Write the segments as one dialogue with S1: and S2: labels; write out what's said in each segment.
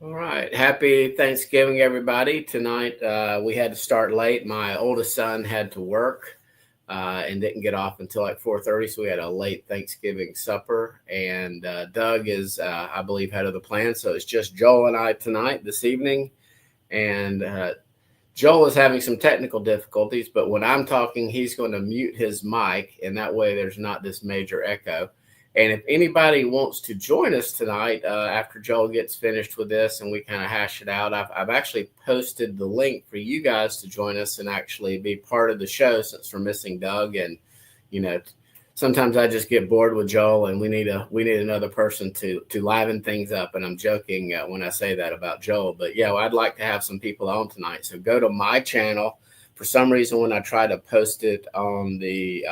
S1: All right. Happy Thanksgiving, everybody. Tonight, we had to start late. My oldest son had to work and didn't get off until like 4:30, so we had a late Thanksgiving supper. And Doug is, I believe, head of the plan. So it's just Joel and I tonight, this evening. And Joel is having some technical difficulties, but when I'm talking, he's going to mute his mic, and that way there's not this major echo. And if anybody wants to join us tonight after Joel gets finished with this and we kind of hash it out, I've actually posted the link for you guys to join us and actually be part of the show since we're missing Doug. And, you know, sometimes I just get bored with Joel, and we need another person to liven things up. And I'm joking when I say that about Joel, but yeah, I'd like to have some people on tonight. So go to my channel. For some reason, when I try to post it on the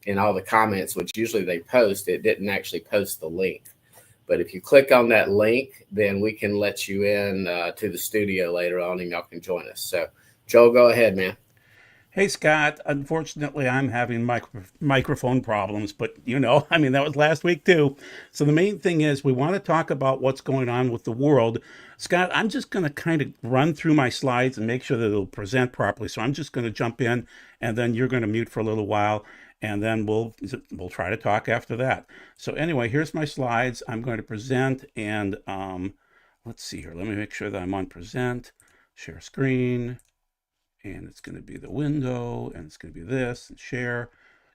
S1: in all the comments, which usually they post, it didn't actually post the link. But if you click on that link, then we can let you in to the studio later on, and y'all can join us. So, Joel, go ahead, man.
S2: Hey, Scott. Unfortunately, I'm having microphone problems, but I mean, that was last week too. So the main thing is we want to talk about what's going on with the world. Scott, I'm just going to kind of run through my slides and make sure that it'll present properly. So I'm just going to jump in, and then you're going to mute for a little while, and then we'll try to talk after that. So anyway, here's my slides. I'm going to present, and let's see here. Let me make sure that I'm on present, share screen, and it's going to be the window, and it's going to be this, and share.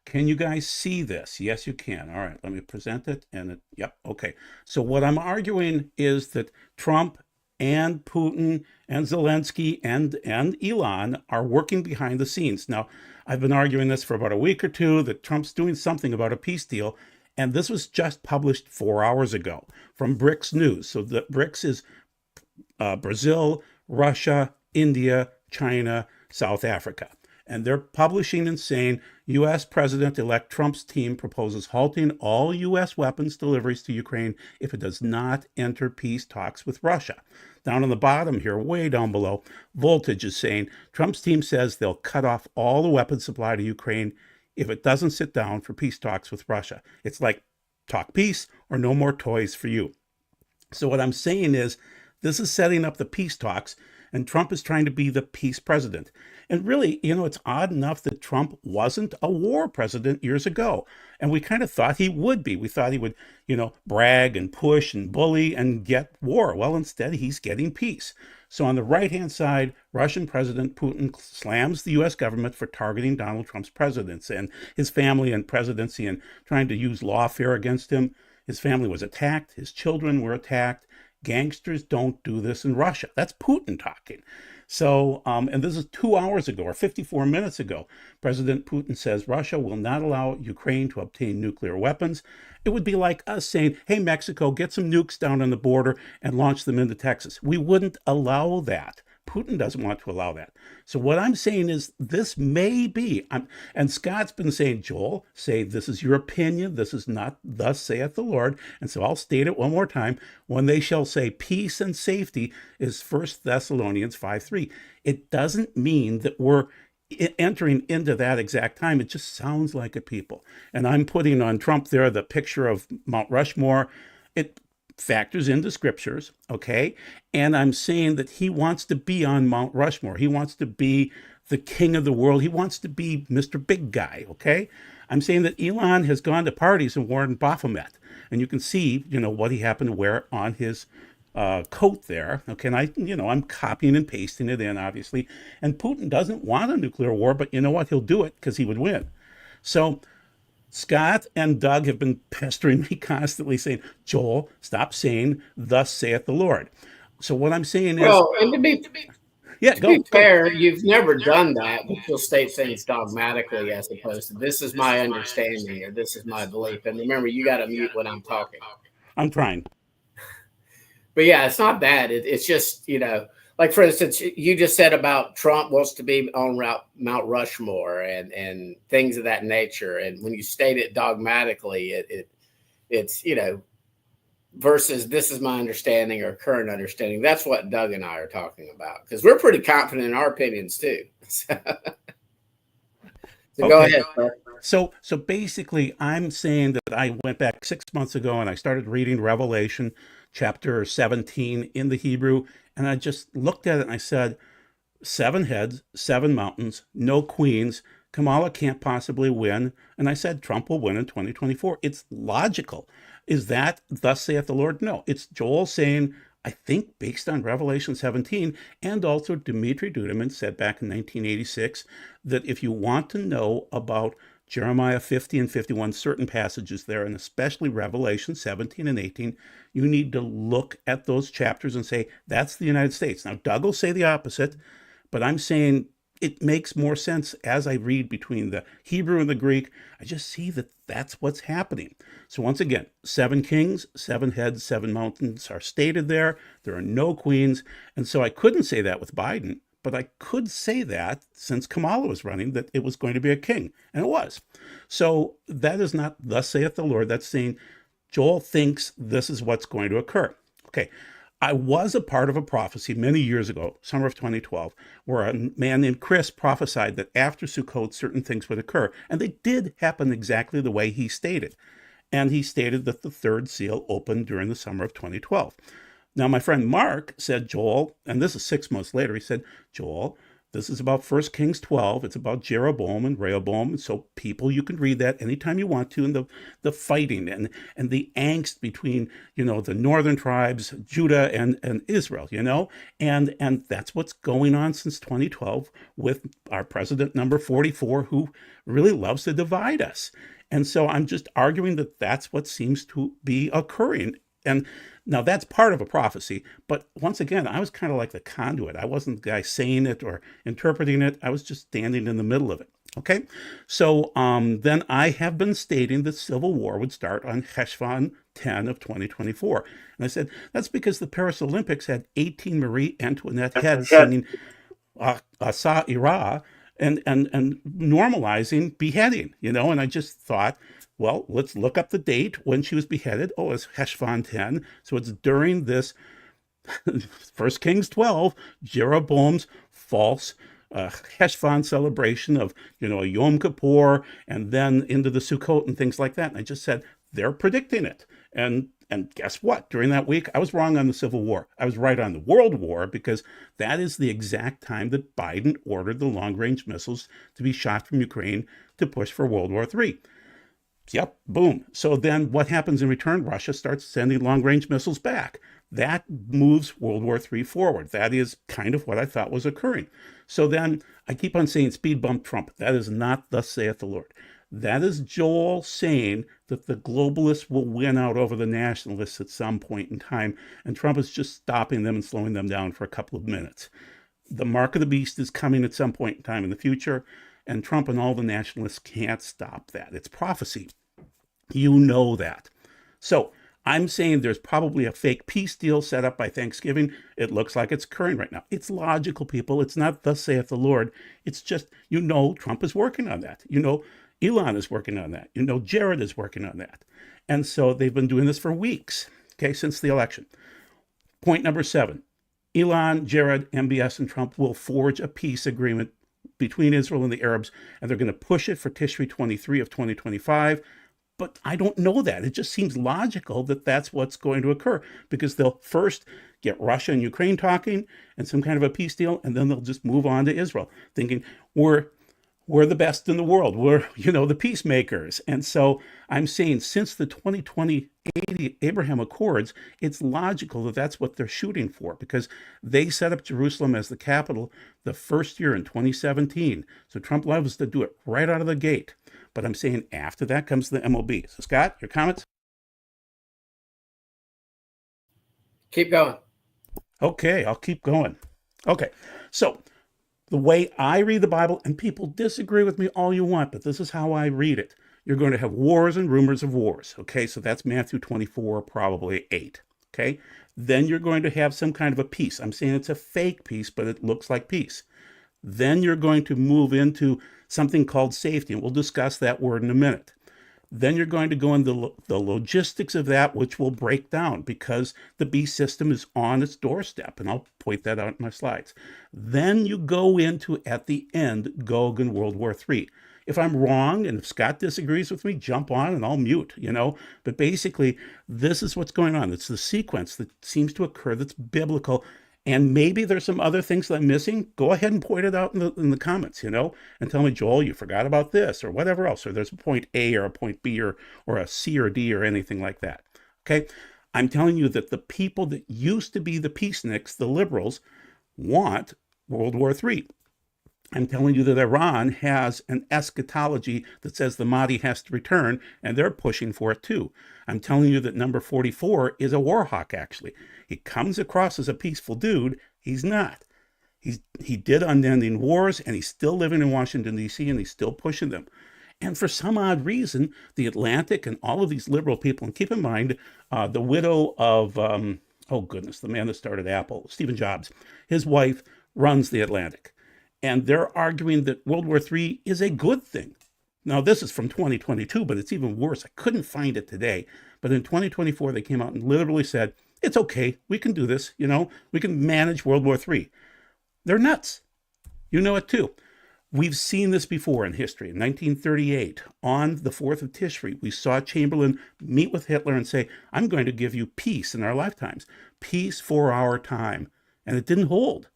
S2: Can you guys see this? Yes, you can. All right, let me present it. Yep, okay. So what I'm arguing is that Trump and Putin and Zelensky and Elon are working behind the scenes. Now, I've been arguing this for about a week or two, that Trump's doing something about a peace deal, and this was just published 4 hours ago from BRICS News. So the BRICS is Brazil, Russia, India, China, South Africa. And they're publishing and saying U.S. President elect Trump's team proposes halting all U.S. weapons deliveries to Ukraine if it does not enter peace talks with Russia. Down on the bottom here, way down below, Voltage is saying Trump's team says they'll cut off all the weapons supply to Ukraine if it doesn't sit down for peace talks with Russia. It's like talk peace or no more toys for you. So what I'm saying is this is setting up the peace talks, and Trump is trying to be the peace president. And really, it's odd enough that Trump wasn't a war president years ago. And we kind of thought he would be. We thought he would, brag and push and bully and get war. Well, instead, he's getting peace. So on the right-hand side, Russian President Putin slams the U.S. government for targeting Donald Trump's presidency and his family and presidency and trying to use lawfare against him. His family was attacked. His children were attacked. Gangsters don't do this in Russia. That's Putin talking. So, and this is 2 hours ago or 54 minutes ago. President Putin says Russia will not allow Ukraine to obtain nuclear weapons. It would be like us saying, hey, Mexico, get some nukes down on the border and launch them into Texas. We wouldn't allow that. Putin doesn't want to allow that. So what I'm saying is this may be, and Scott's been saying, Joel, say this is your opinion. This is not thus saith the Lord. And so I'll state it one more time. When they shall say peace and safety is 1 Thessalonians 5:3. It doesn't mean that we're entering into that exact time. It just sounds like a people. And I'm putting on Trump there the picture of Mount Rushmore. It factors into scriptures, okay? And I'm saying that he wants to be on Mount Rushmore. He wants to be the king of the world. He wants to be Mr. Big Guy, okay? I'm saying that Elon has gone to parties and worn Baphomet. And you can see, what he happened to wear on his coat there. Okay, and I'm copying and pasting it in, obviously. And Putin doesn't want a nuclear war, but you know what? He'll do it because he would win. So Scott and Doug have been pestering me constantly saying, Joel, stop saying, thus saith the Lord. So what I'm saying is,
S1: Well, and
S2: yeah,
S1: to be
S2: go.
S1: fair, you've never done that, but you'll state things dogmatically as opposed to this is my understanding or this is my belief. And remember, you got to mute when I'm talking.
S2: I'm trying.
S1: But yeah, it's not that. It's just, like for instance, you just said about Trump wants to be on Mount Rushmore and things of that nature. And when you state it dogmatically, it's, versus this is my understanding or current understanding. That's what Doug and I are talking about because we're pretty confident in our opinions too. So go
S2: Okay.
S1: ahead, sir.
S2: So basically, I'm saying that I went back 6 months ago and I started reading Revelation chapter 17 in the Hebrew. And I just looked at it and I said, 7 heads, 7 mountains, no queens. Kamala can't possibly win. And I said, Trump will win in 2024. It's logical. Is that thus saith the Lord? No, it's Joel saying, I think based on Revelation 17, and also Dmitri Duduman said back in 1986, that if you want to know about Jeremiah 50 and 51, certain passages there, and especially Revelation 17 and 18, you need to look at those chapters and say, that's the United States. Now, Doug will say the opposite, but I'm saying it makes more sense as I read between the Hebrew and the Greek. I just see that that's what's happening. So once again, 7 kings, 7 heads, 7 mountains are stated there. There are no queens. And so I couldn't say that with Biden, but I could say that since Kamala was running, that it was going to be a king. And it was. So that is not thus saith the Lord. That's saying Joel thinks this is what's going to occur. Okay. I was a part of a prophecy many years ago, summer of 2012, where a man named Chris prophesied that after Sukkot, certain things would occur. And they did happen exactly the way he stated. And he stated that the 3rd seal opened during the summer of 2012. Now, my friend Mark said, Joel, and this is 6 months later, he said, Joel, this is about 1 Kings 12. It's about Jeroboam and Rehoboam. And so people, you can read that anytime you want to, and the fighting and the angst between, the northern tribes, Judah and Israel, and that's what's going on since 2012 with our president number 44, who really loves to divide us. And so I'm just arguing that that's what seems to be occurring. And now that's part of a prophecy, but once again, I was kind of like the conduit. I wasn't the guy saying it or interpreting it. I was just standing in the middle of it. Okay, so then I have been stating that civil war would start on Cheshvan 10 of 2024. And I said, that's because the Paris Olympics had 18 Marie Antoinette heads singing Asa Ira and normalizing beheading, and I just thought, well, let's look up the date when she was beheaded. Oh, it's Cheshvan 10. So it's during this 1 Kings 12, Jeroboam's false Cheshvan celebration of, a Yom Kippur, and then into the Sukkot and things like that. And I just said, they're predicting it. And guess what? During that week, I was wrong on the Civil War. I was right on the World War, because that is the exact time that Biden ordered the long-range missiles to be shot from Ukraine to push for World War III. Yep, boom. So then what happens in return? Russia starts sending long-range missiles back. That moves World War III forward. That is kind of what I thought was occurring. So then I keep on saying speed bump Trump. That is not thus saith the Lord. That is Joel saying that the globalists will win out over the nationalists at some point in time, and Trump is just stopping them and slowing them down for a couple of minutes. The mark of the beast is coming at some point in time in the future, and Trump and all the nationalists can't stop that. It's prophecy. You know that. So I'm saying there's probably a fake peace deal set up by Thanksgiving. It looks like it's occurring right now. It's logical, people. It's not thus saith the Lord. It's just, Trump is working on that. Elon is working on that. Jared is working on that. And so they've been doing this for weeks, okay, since the election. Point number 7, Elon, Jared, MBS, and Trump will forge a peace agreement between Israel and the Arabs, and they're going to push it for Tishri 23 of 2025. But I don't know that. It just seems logical that that's what's going to occur, because they'll first get Russia and Ukraine talking and some kind of a peace deal, and then they'll just move on to Israel, thinking we're the best in the world. We're, the peacemakers. And so I'm saying since the 2020 Abraham Accords, it's logical that that's what they're shooting for, because they set up Jerusalem as the capital the first year in 2017. So Trump loves to do it right out of the gate. But I'm saying after that comes the MOB. So Scott, your comments?
S1: Keep going.
S2: Okay, I'll keep going. Okay, so the way I read the Bible, and people disagree with me all you want, but this is how I read it. You're going to have wars and rumors of wars. Okay, so that's Matthew 24, probably 8. Okay, then you're going to have some kind of a peace. I'm saying it's a fake peace, but it looks like peace. Then you're going to move into something called safety, and we'll discuss that word in a minute. Then you're going to go into the logistics of that, which will break down because the beast system is on its doorstep, and I'll point that out in my slides. Then you go into, at the end, Gog and World War III. If I'm wrong and if Scott disagrees with me, jump on and I'll mute, But basically, this is what's going on. It's the sequence that seems to occur that's biblical. And maybe there's some other things that I'm missing. Go ahead and point it out in the comments, and tell me, Joel, you forgot about this or whatever else, or there's a point A or a point B or a C or D or anything like that. Okay. I'm telling you that the people that used to be the peaceniks, the liberals, want World War III. I'm telling you that Iran has an eschatology that says the Mahdi has to return, and they're pushing for it too. I'm telling you that number 44 is a war hawk, actually. He comes across as a peaceful dude. He's not. He did unending wars, and he's still living in Washington, D.C., and he's still pushing them. And for some odd reason, the Atlantic and all of these liberal people, and keep in mind, the widow of, the man that started Apple, Stephen Jobs, his wife runs the Atlantic. And they're arguing that World War III is a good thing. Now, this is from 2022, but it's even worse. I couldn't find it today. But in 2024, they came out and literally said, it's okay. We can do this. We can manage World War III. They're nuts. You know it too. We've seen this before in history. In 1938, on the 4th of Tishri, we saw Chamberlain meet with Hitler and say, I'm going to give you peace in our lifetimes, peace for our time. And it didn't hold.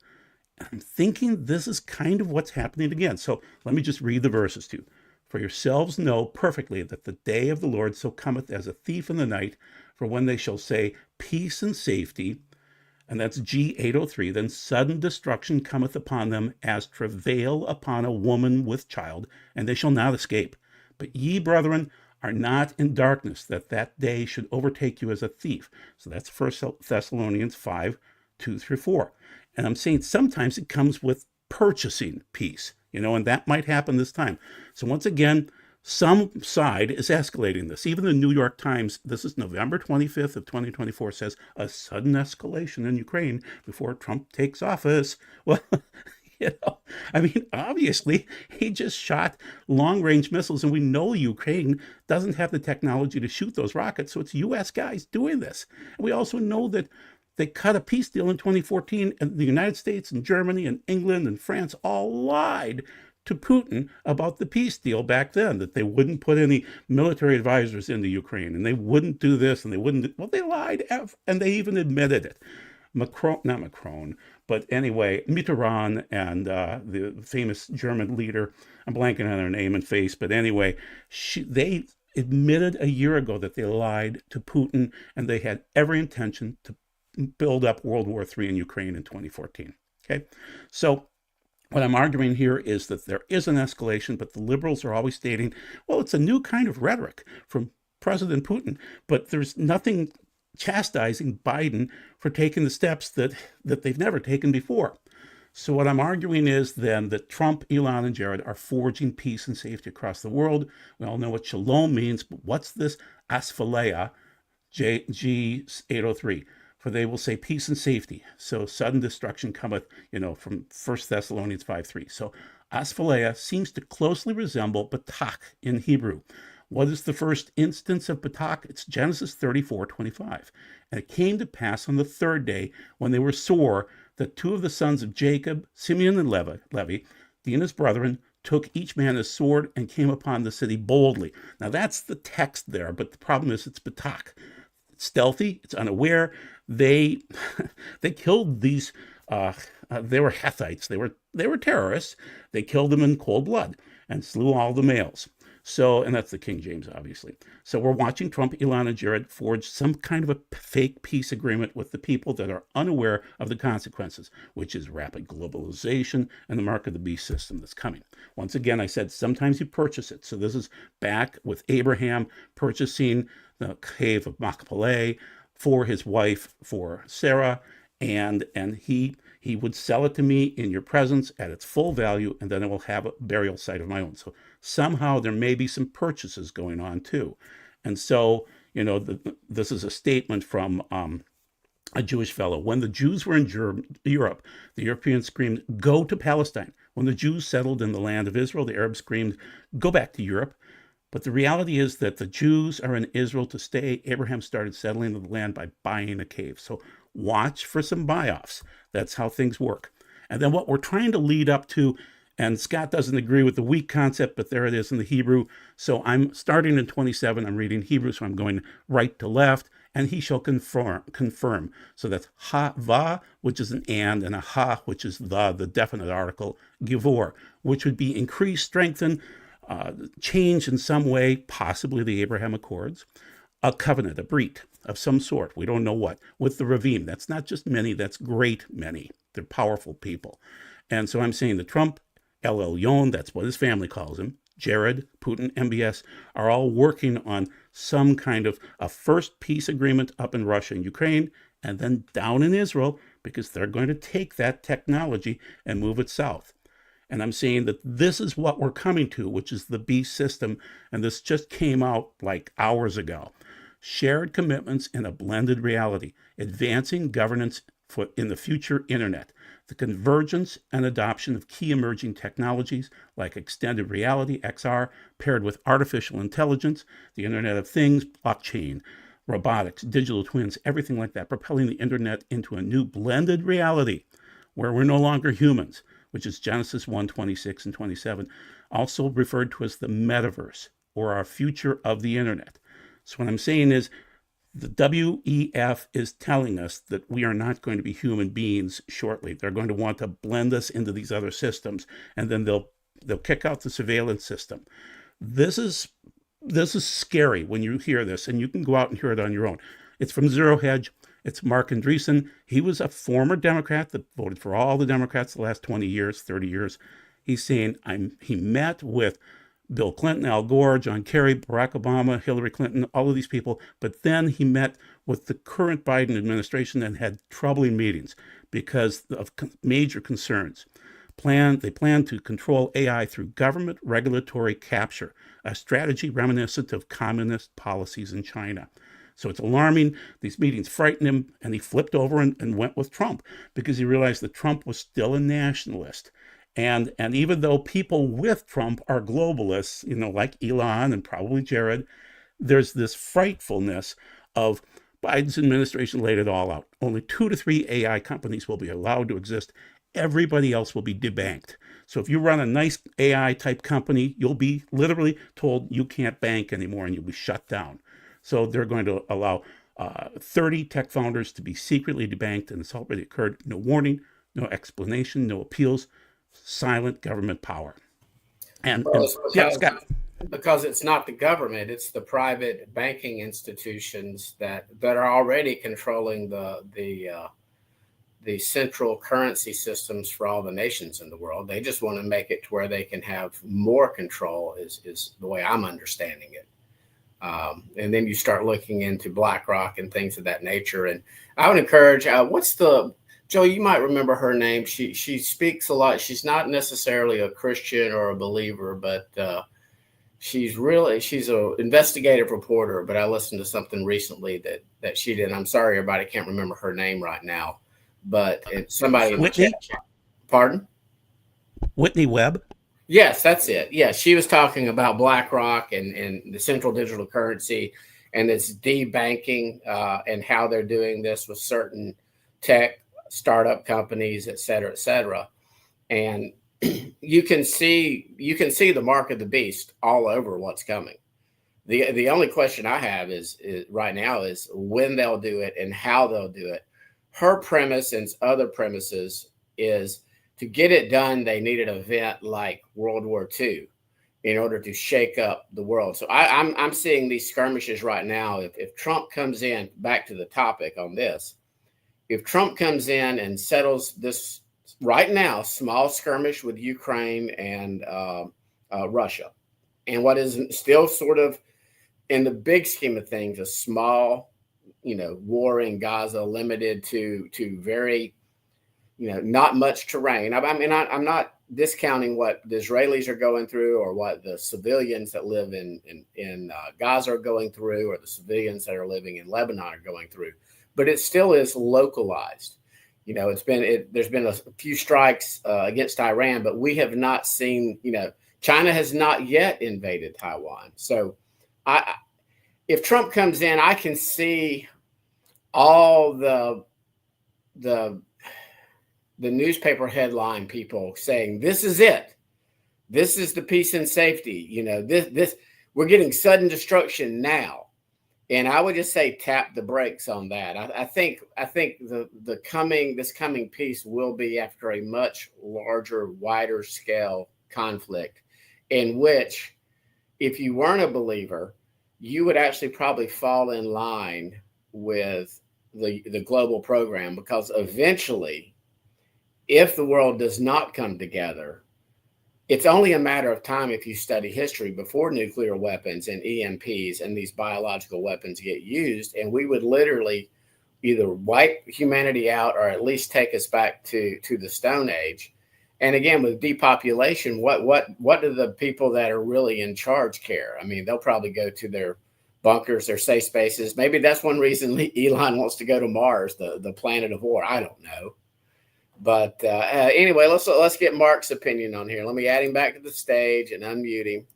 S2: I'm thinking this is kind of what's happening again. So let me just read the verses to you. For yourselves know perfectly that the day of the Lord so cometh as a thief in the night, for when they shall say peace and safety, and that's G803, then sudden destruction cometh upon them as travail upon a woman with child, and they shall not escape. But ye, brethren, are not in darkness, that that day should overtake you as a thief. So that's 1 Thessalonians 5, 2 through 4. And I'm saying sometimes it comes with purchasing peace, and that might happen this time. So once again, some side is escalating this. Even the New York Times, this is November 25th of 2024, says a sudden escalation in Ukraine before Trump takes office. Well, obviously, he just shot long-range missiles, and we know Ukraine doesn't have the technology to shoot those rockets, so it's U.S. guys doing this. And we also know that they cut a peace deal in 2014, and the United States and Germany and England and France all lied to Putin about the peace deal back then, that they wouldn't put any military advisors into Ukraine, and they wouldn't do this, and they wouldn't. Well, they lied, and they even admitted it. Mitterrand, and the famous German leader, I'm blanking on her name and face, but anyway, they admitted a year ago that they lied to Putin, and they had every intention to build up World War III in Ukraine in 2014. Okay, so what I'm arguing here is that there is an escalation, but the liberals are always stating, well, it's a new kind of rhetoric from President Putin, but there's nothing chastising Biden for taking the steps that they've never taken before. So what I'm arguing is then that Trump, Elon, and Jared are forging peace and safety across the world. We all know what shalom means, but what's this asphaleia, G803? For they will say peace and safety. So sudden destruction cometh, from 1 Thessalonians 5:3. So asphaleia seems to closely resemble batak in Hebrew. What is the first instance of batak? It's Genesis 34:25. And it came to pass on the third day, when they were sore, that two of the sons of Jacob, Simeon and Levi, Dinah's brethren, took each man his sword and came upon the city boldly. Now that's the text there, but the problem is it's batak. It's stealthy, it's unaware. They killed these. They were Hethites. They were terrorists. They killed them in cold blood and slew all the males. So, and that's the King James, obviously. So we're watching Trump, Elon, and Jared forge some kind of a fake peace agreement with the people that are unaware of the consequences, which is rapid globalization and the mark of the beast system that's coming. Once again, I said sometimes you purchase it. So this is back with Abraham purchasing the cave of Machpelah for his wife, for Sarah, and he would sell it to me in your presence at its full value, and then I will have a burial site of my own. So somehow there may be some purchases going on too. And so, this is a statement from a Jewish fellow. When the Jews were in Europe, the Europeans screamed, go to Palestine. When the Jews settled in the land of Israel, the Arabs screamed, go back to Europe. But the reality is that the Jews are in Israel to stay. Abraham started settling the land by buying a cave. So watch for some buy-offs. That's how things work. And then what we're trying to lead up to And Scott doesn't agree with the weak concept, but there it is in the Hebrew. So I'm starting in 27. I'm reading Hebrew, so I'm going right to left. And he shall confirm. So that's ha-va, which is an and a ha, which is the definite article, givor, which would be increase, strengthen, change in some way, possibly the Abraham Accords, a covenant, a brit of some sort. We don't know what. With the Ravim, that's not just many, that's great many. They're powerful people. And so I'm saying the Trump, El Elyon, that's what his family calls him, Jared, Putin, MBS, are all working on some kind of a first peace agreement up in Russia and Ukraine, and then down in Israel, because they're going to take that technology and move it south. And I'm saying that this is what we're coming to, which is the beast system. And this just came out like hours ago. Shared commitments in a blended reality, advancing governance in the future internet, the convergence and adoption of key emerging technologies like extended reality, XR, paired with artificial intelligence, the Internet of Things, blockchain, robotics, digital twins, everything like that, propelling the internet into a new blended reality where we're no longer humans, which is Genesis 1:26 and 27, also referred to as the metaverse, or our future of the internet. So what I'm saying is the WEF is telling us that we are not going to be human beings shortly. They're going to want to blend us into these other systems, and then they'll kick out the surveillance system. This is scary when you hear this, and you can go out and hear it on your own. It's from Zero Hedge. It's Mark Andreessen. He was a former Democrat that voted for all the Democrats the last 20 years, 30 years. He's saying he met with Bill Clinton, Al Gore, John Kerry, Barack Obama, Hillary Clinton, all of these people. But then he met with the current Biden administration and had troubling meetings because of major concerns. They plan to control AI through government regulatory capture, a strategy reminiscent of communist policies in China. So it's alarming. These meetings frightened him, and he flipped over and went with Trump because he realized that Trump was still a nationalist. And even though people with Trump are globalists, like Elon and probably Jared, there's this frightfulness of Biden's administration laid it all out. Only 2 to 3 AI companies will be allowed to exist. Everybody else will be debanked. So if you run a nice AI type company, you'll be literally told you can't bank anymore and you'll be shut down. So they're going to allow 30 tech founders to be secretly debanked, and it's already occurred. No warning, no explanation, no appeals. Silent government power. Scott.
S1: Because it's not the government, it's the private banking institutions that are already controlling the central currency systems for all the nations in the world. They just want to make it to where they can have more control is the way I'm understanding it. And then you start looking into BlackRock and things of that nature. And I would encourage, Joe, you might remember her name. She speaks a lot. She's not necessarily a Christian or a believer, but she's an investigative reporter. But I listened to something recently that she did. I'm sorry, everybody, I can't remember her name right now. But it's somebody in the chat. Pardon?
S2: Whitney Webb?
S1: Yes, that's it. Yeah, she was talking about BlackRock and the central digital currency and this debanking and how they're doing this with certain tech startup companies, et cetera, and you can see the mark of the beast all over what's coming. The only question I have is right now is when they'll do it and how they'll do it. Her premise and other premises is to get it done, they need an event like World War II in order to shake up the world. So I'm seeing these skirmishes right now. If Trump comes in, back to the topic on this, if Trump comes in and settles this right now, small skirmish with Ukraine and Russia, and what is still sort of in the big scheme of things, a small, war in Gaza, limited to very, not much terrain. I'm not discounting what the Israelis are going through or what the civilians that live in Gaza are going through, or the civilians that are living in Lebanon are going through. But it still is localized. There's been a few strikes against Iran, but we have not seen, China has not yet invaded Taiwan. So if Trump comes in, I can see all the newspaper headline people saying, this is it. This is the peace and safety. This we're getting sudden destruction now. And I would just say tap the brakes on that. I think this coming peace will be after a much larger, wider scale conflict, in which, if you weren't a believer, you would actually probably fall in line with the global program, because eventually, if the world does not come together, it's only a matter of time, if you study history, before nuclear weapons and EMPs and these biological weapons get used, and we would literally either wipe humanity out or at least take us back to the Stone Age. And again, with depopulation, what do the people that are really in charge care? I mean, they'll probably go to their bunkers, their safe spaces. Maybe that's one reason Elon wants to go to Mars, the planet of war. I don't know. But anyway, let's get Mark's opinion on here. Let me add him back to the stage and unmute him.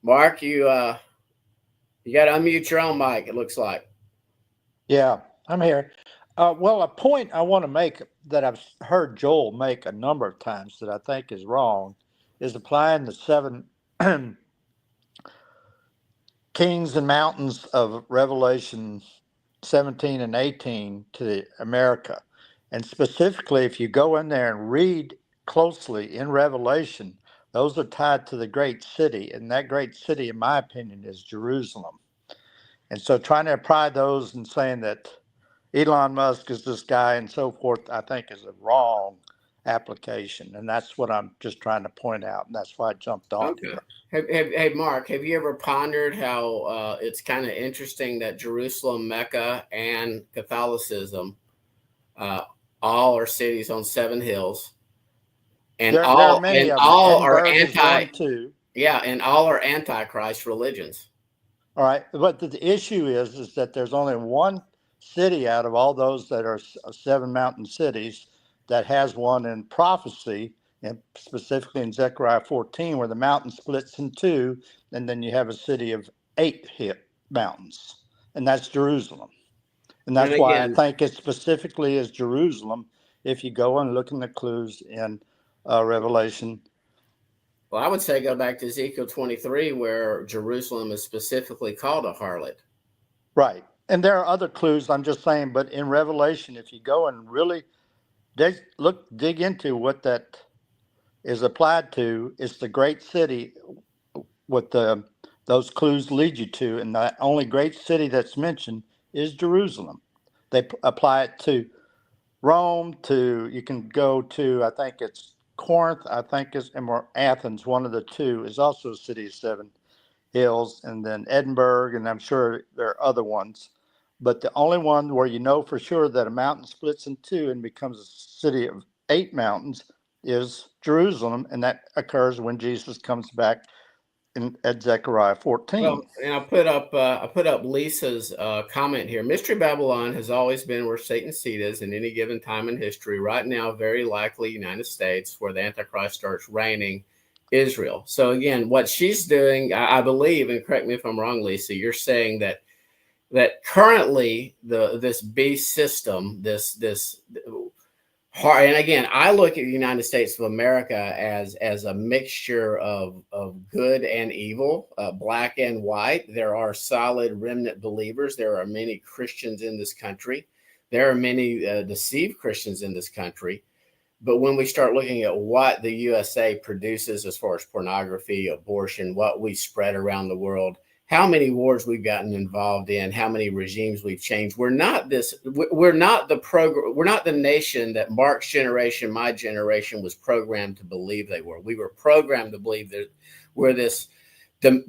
S1: Mark, you got to unmute your own mic, it looks like.
S3: Yeah, I'm here. Well, a point I want to make that I've heard Joel make a number of times that I think is wrong is applying the 7 kings and mountains of Revelation 17 and 18 to America. And specifically, if you go in there and read closely in Revelation, those are tied to the great city. And that great city, in my opinion, is Jerusalem. And so trying to apply those and saying that Elon Musk is this guy and so forth, I think is a wrong application. And that's what I'm just trying to point out. And that's why I jumped on
S1: Okay.
S3: here.
S1: Hey, Mark, have you ever pondered how it's kind of interesting that Jerusalem, Mecca, and Catholicism all are cities on 7 hills, and
S3: there are many of them.
S1: all are
S3: and
S1: all are antichrist religions.
S3: All right, but the issue is that there's only one city out of all those that are 7 mountain cities that has one in prophecy, and specifically in Zechariah 14, where the mountain splits in 2, and then you have a city of 8 mountains, and that's Jerusalem. And that's why I think it specifically is Jerusalem, if you go and look in the clues in Revelation.
S1: Well, I would say go back to Ezekiel 23, where Jerusalem is specifically called a harlot.
S3: Right. And there are other clues, I'm just saying, but in Revelation, if you go and really dig into what that is applied to, it's the great city, what those clues lead you to. And the only great city that's mentioned is Jerusalem. They apply it to Rome, you can go to, I think it's Corinth, I think it's, or Athens, one of the two, is also a city of 7 hills, and then Edinburgh, and I'm sure there are other ones. But the only one where you know for sure that a mountain splits in 2 and becomes a city of 8 mountains is Jerusalem, and that occurs when Jesus comes back at Zechariah 14.
S1: Well, and I put up Lisa's comment here. Mystery Babylon has always been where Satan's seat is in any given time in history. Right now, very likely United States, where the Antichrist starts reigning, Israel. So again, what she's doing, I believe, and correct me if I'm wrong, Lisa, you're saying that currently this beast system, this hard, and again, I look at the United States of America as a mixture of good and evil, black and white. There are solid remnant believers. There are many Christians in this country. There are many deceived Christians in this country. But when we start looking at what the USA produces as far as pornography, abortion, what we spread around the world, how many wars we've gotten involved in, how many regimes we've changed. We're not the nation that Mark's generation, my generation, was programmed to believe they were. We were programmed to believe that we're this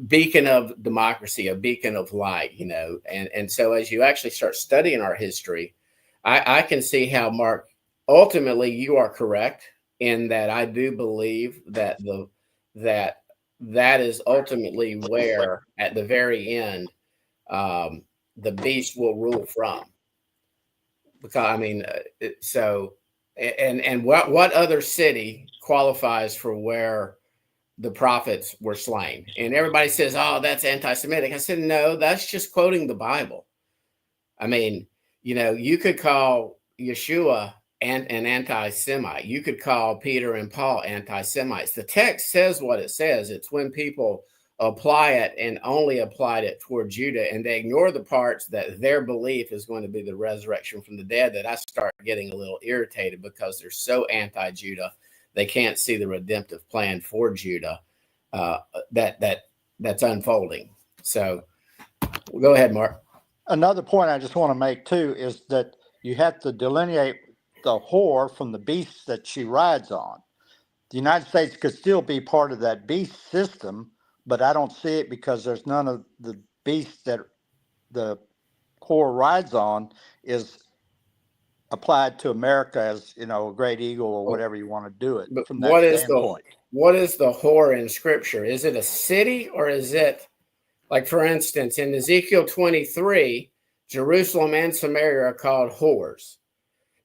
S1: beacon of democracy, a beacon of light, And so as you actually start studying our history, I can see how, Mark, ultimately you are correct in that I do believe that that is ultimately where, at the very end, the beast will rule from. Because I mean, what other city qualifies for where the prophets were slain? And everybody says, "Oh, that's anti-Semitic." I said, "No, that's just quoting the Bible." I mean, you could call Yeshua an anti-Semite. You could call Peter and Paul anti-Semites. The text says what it says. It's when people apply it and only applied it toward Judah, and they ignore the parts that their belief is going to be the resurrection from the dead, that I start getting a little irritated, because they're so anti-Judah. They can't see the redemptive plan for Judah that's unfolding. So go ahead, Mark.
S3: Another point I just want to make too is that you have to delineate the whore from the beast that she rides on. The United States could still be part of that beast system, but I don't see it, because there's none of the beasts that the whore rides on is applied to America as, a great eagle or whatever you want to do it
S1: But
S3: from that standpoint.
S1: What is the whore in Scripture? Is it a city, or is it, like, for instance, in Ezekiel 23, Jerusalem and Samaria are called whores.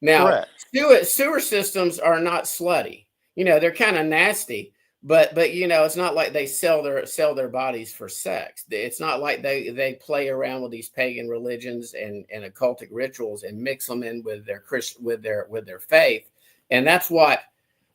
S1: Now, sewer systems are not slutty. They're kind of nasty, but it's not like they sell their bodies for sex. It's not like they play around with these pagan religions and occultic rituals and mix them in with their faith. And that's what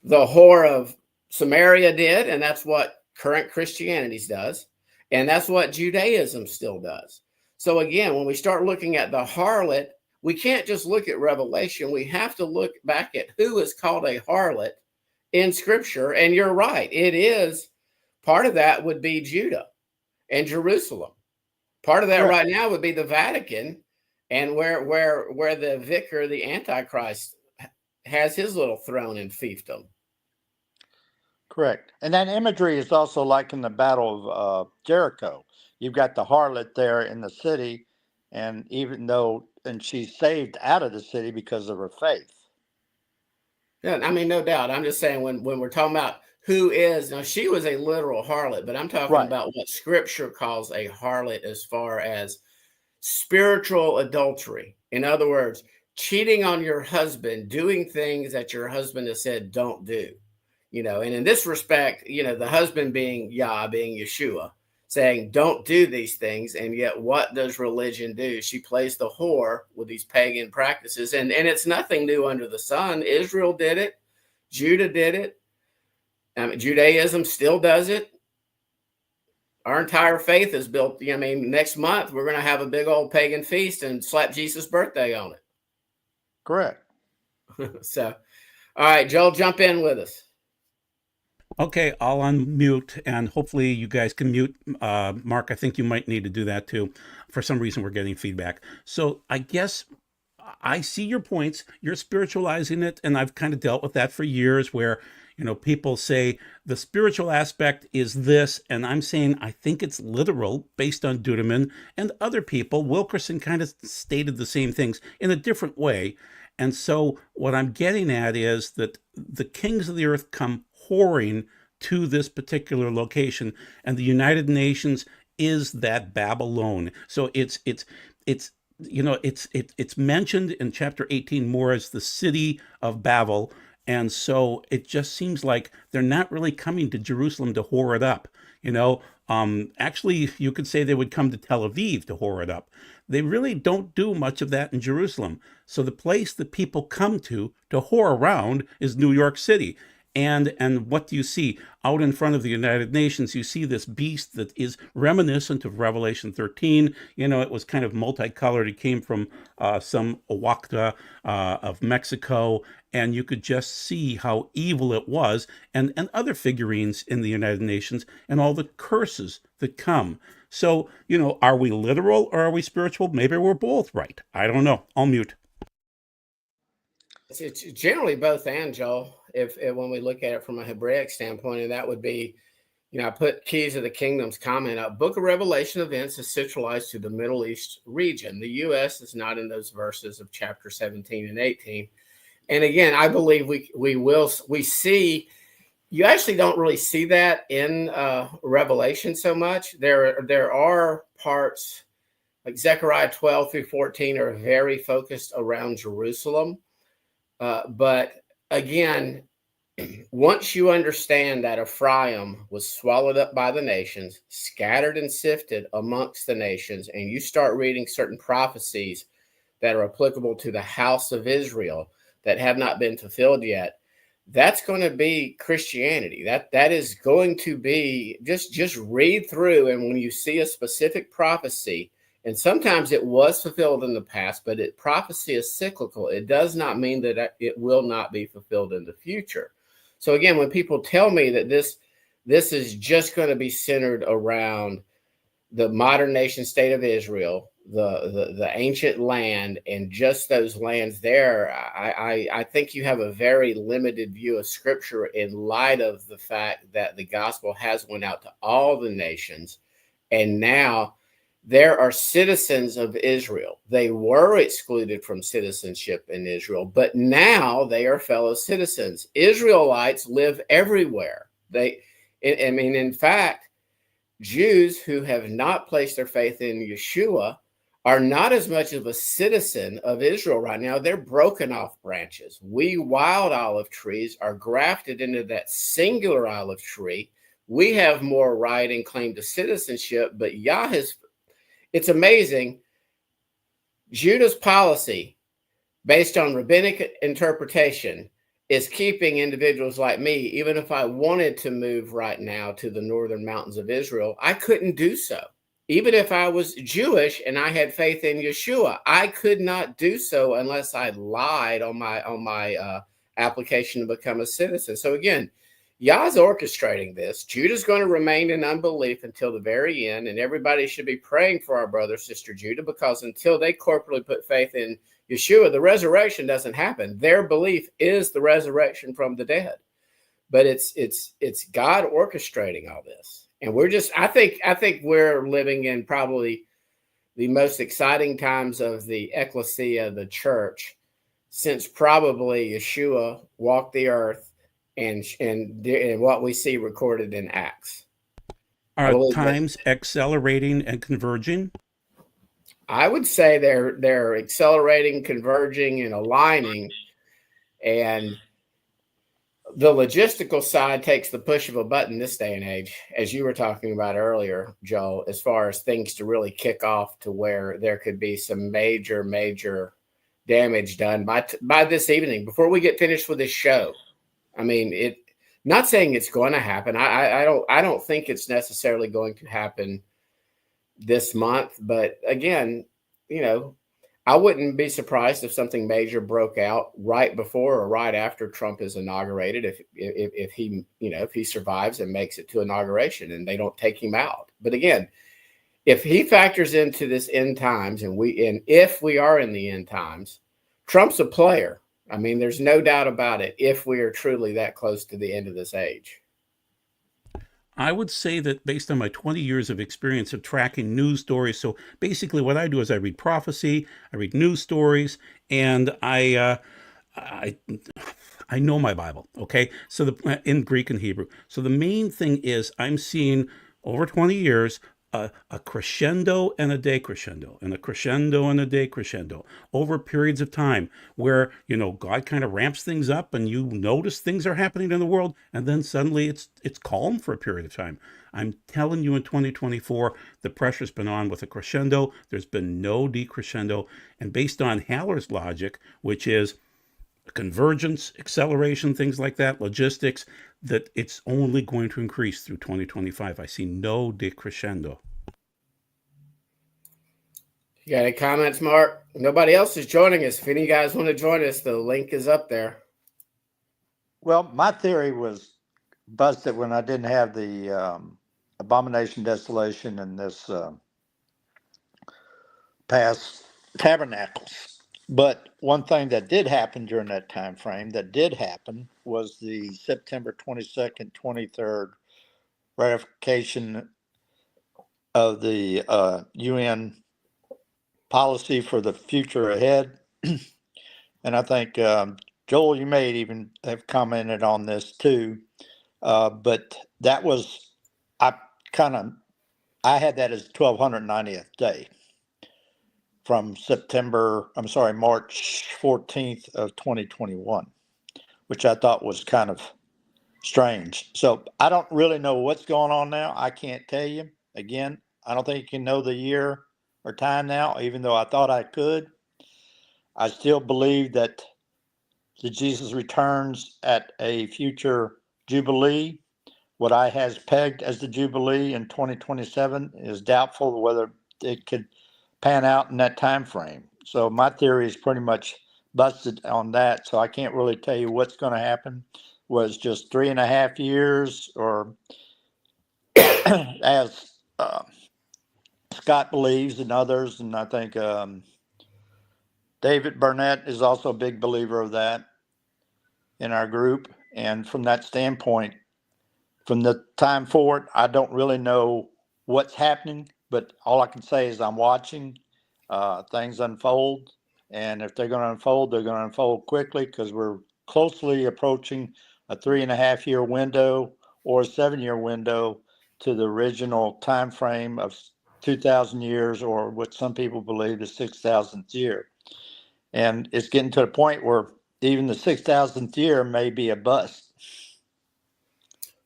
S1: the whore of Samaria did, and that's what current Christianity does, and that's what Judaism still does. So again, when we start looking at the harlot, we can't just look at Revelation. We have to look back at who is called a harlot in Scripture. And you're right. It is, part of that would be Judah and Jerusalem. Part of that right now would be the Vatican, and where the vicar, the Antichrist, has his little throne and fiefdom.
S3: Correct. And that imagery is also like in the Battle of Jericho. You've got the harlot there in the city, and she's saved out of the city because of her faith.
S1: Yeah, I mean, no doubt. I'm just saying, when we're talking about who is, now she was a literal harlot, but I'm talking about what Scripture calls a harlot as far as spiritual adultery. In other words, cheating on your husband, doing things that your husband has said don't do. And in this respect, the husband being Yeshua, saying don't do these things. And yet what does religion do? She plays the whore with these pagan practices. And it's nothing new under the sun. Israel did it. Judah did it. Judaism still does it. Our entire faith is built. Next month we're going to have a big old pagan feast and slap Jesus' birthday on it.
S3: Correct.
S1: So, all right, Joel, jump in with us.
S2: Okay, I'll unmute, and hopefully you guys can mute. Mark, I think you might need to do that too. For some reason, we're getting feedback. So I guess I see your points. You're spiritualizing it, and I've kind of dealt with that for years, where people say the spiritual aspect is this, and I'm saying I think it's literal based on Dudeman and other people. Wilkerson kind of stated the same things in a different way. And so what I'm getting at is that the kings of the earth come whoring to this particular location, and the United Nations is that Babylon. So it's mentioned in chapter 18 more as the city of Babel. And so it just seems like they're not really coming to Jerusalem to whore it up. Actually, you could say they would come to Tel Aviv to whore it up. They really don't do much of that in Jerusalem. So the place that people come to whore around is New York City. And what do you see? Out in front of the United Nations, you see this beast that is reminiscent of Revelation 13. It was kind of multicolored. It came from some Oaxaca of Mexico, and you could just see how evil it was, and other figurines in the United Nations, and all the curses that come. So, are we literal or are we spiritual? Maybe we're both right. I don't know. I'll mute.
S1: It's generally both and, Joel, if when we look at it from a Hebraic standpoint, and that would be, I put Keys of the Kingdom's comment up. Book of Revelation events is centralized to the Middle East region. The U.S. is not in those verses of chapter 17 and 18. And again, I believe we see, you actually don't really see that in Revelation so much. There are parts like Zechariah 12 through 14 are very focused around Jerusalem. But again, once you understand that Ephraim was swallowed up by the nations, scattered and sifted amongst the nations, and you start reading certain prophecies that are applicable to the house of Israel, that have not been fulfilled yet, that's going to be Christianity. That is going to be, just read through, and when you see a specific prophecy, and sometimes it was fulfilled in the past, but prophecy is cyclical. It does not mean that it will not be fulfilled in the future. So again, when people tell me that this is just going to be centered around the modern nation state of Israel, the ancient land, and just those lands there, I think you have a very limited view of Scripture in light of the fact that the gospel has went out to all the nations, and now there are citizens of Israel. They were excluded from citizenship in Israel, but now they are fellow citizens. Israelites live everywhere. In fact, Jews who have not placed their faith in Yeshua are not as much of a citizen of Israel right now. They're broken off branches. We wild olive trees are grafted into that singular olive tree. We have more right and claim to citizenship, but it's amazing. Judah's policy, based on rabbinic interpretation, is keeping individuals like me. Even if I wanted to move right now to the northern mountains of Israel, I couldn't do so. Even if I was Jewish and I had faith in Yeshua, I could not do so unless I lied on my application to become a citizen. So again, Yah's orchestrating this. Judah's going to remain in unbelief until the very end, and everybody should be praying for our brother, sister Judah, because until they corporately put faith in Yeshua, the resurrection doesn't happen. Their belief is the resurrection from the dead. But it's God orchestrating all this. And I think we're living in probably the most exciting times of the ecclesia, the church, since probably Yeshua walked the earth and what we see recorded in Acts.
S2: Are times accelerating and converging?
S1: I would say they're accelerating, converging, and aligning, and the logistical side takes the push of a button this day and age, as you were talking about earlier, Joel, as far as things to really kick off to where there could be some major damage done by this evening before we get finished with this show. I mean, not saying it's going to happen. I don't think it's necessarily going to happen this month, but again, I wouldn't be surprised if something major broke out right before or right after Trump is inaugurated, if he survives and makes it to inauguration and they don't take him out. But again, if he factors into this end times, and if we are in the end times, Trump's a player. I mean, there's no doubt about it, if we are truly that close to the end of this age.
S2: I would say that based on my 20 years of experience of tracking news stories, so basically what I do is I read prophecy, I read news stories, and I know my Bible, okay? So in Greek and Hebrew. So the main thing is I'm seeing over 20 years a crescendo and a decrescendo, and a crescendo and a decrescendo over periods of time where, God kind of ramps things up and you notice things are happening in the world, and then suddenly it's calm for a period of time. I'm telling you, in 2024, the pressure's been on with a crescendo. There's been no decrescendo. And based on Haller's logic, which is convergence, acceleration, things like that, logistics, that it's only going to increase through 2025. I see no decrescendo.
S1: You got any comments, Mark? Nobody else is joining us. If any of you guys want to join us, the link is up there.
S3: Well, my theory was busted when I didn't have the abomination desolation and this past tabernacles. But one thing that did happen during that time frame was the September 22nd, 23rd ratification of the UN policy for the future ahead. And I think, Joel, you may even have commented on this too. But that was, I had that as 1290th day from March 14th of 2021, which I thought was kind of strange. So I don't really know what's going on now. I can't tell you. Again, I don't think you can know the year or time now, even though I thought I could. I still believe that that Jesus returns at a future Jubilee. What I has pegged as the Jubilee in 2027 is doubtful whether it could pan out in that time frame. So my theory is pretty much busted on that. So I can't really tell you what's going to happen. Was just 3.5 years, or as Scott believes, and others, and I think David Burnett is also a big believer of that in our group. And from that standpoint, from the time forward, I don't really know what's happening, but all I can say is I'm watching things unfold. And if they're going to unfold, they're going to unfold quickly, because we're closely approaching a 3.5 year window or a 7 year window to the original time frame of 2,000 years, or what some people believe the 6,000th year. And it's getting to the point where even the 6,000th year may be a bust.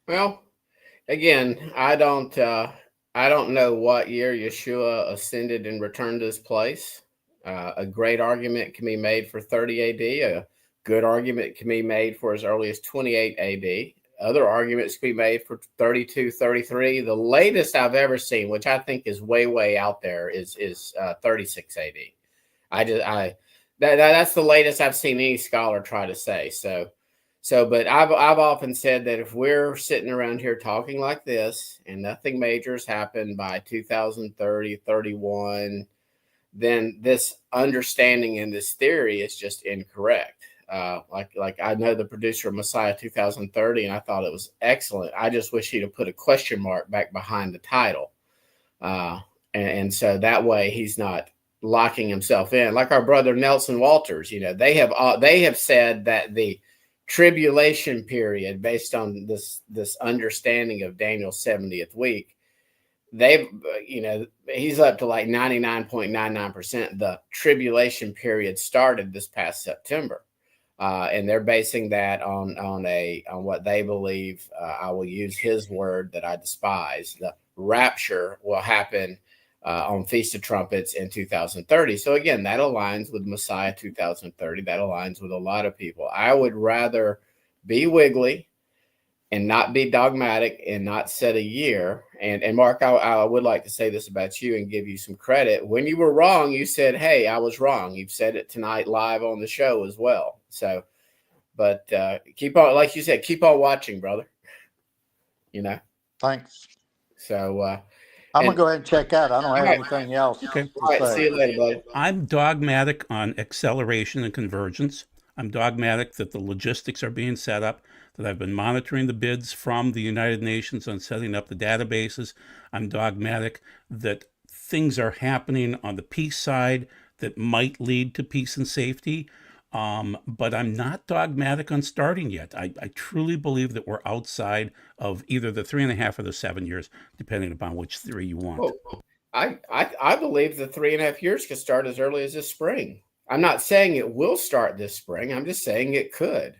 S1: Well, again, I don't know what year Yeshua ascended and returned to this place. A great argument can be made for 30 AD. A good argument can be made for as early as 28 AD. Other arguments can be made for 32, 33. The latest I've ever seen, which I think is way out there, is 36 AD. That's the latest I've seen any scholar try to say. But I've often said that if we're sitting around here talking like this and nothing major has happened by 2030, 31, then this understanding and this theory is just incorrect. Like I know the producer of Messiah 2030, and I thought it was excellent. I just wish he'd have put a question mark back behind the title. And so that way he's not locking himself in. Like our brother Nelson Walters, they have said that the tribulation period, based on this understanding of Daniel's 70th week, he's up to like 99.99%. The tribulation period started this past September, and they're basing that on what they believe. I will use his word that I despise. The rapture will happen on Feast of Trumpets in 2030. So again, that aligns with Messiah 2030. That aligns with a lot of people. I would rather be wiggly and not be dogmatic and not set a year. And Mark, I would like to say this about you and give you some credit. When you were wrong, you said, "Hey, I was wrong." You've said it tonight live on the show as well. So, but keep on, like you said, keep on watching, brother.
S3: Thanks.
S1: So,
S3: I'm going to go ahead and check out. I don't have
S1: right.
S3: anything else.
S2: Okay.
S1: All right, see you later, buddy.
S2: I'm dogmatic on acceleration and convergence. I'm dogmatic that the logistics are being set up, that I've been monitoring the bids from the United Nations on setting up the databases. I'm dogmatic that things are happening on the peace side that might lead to peace and safety. But I'm not dogmatic on starting yet. I truly believe that we're outside of either the 3.5 or the 7 years, depending upon which theory you want.
S1: Well, I believe the 3.5 years could start as early as this spring. I'm not saying it will start this spring. I'm just saying it could.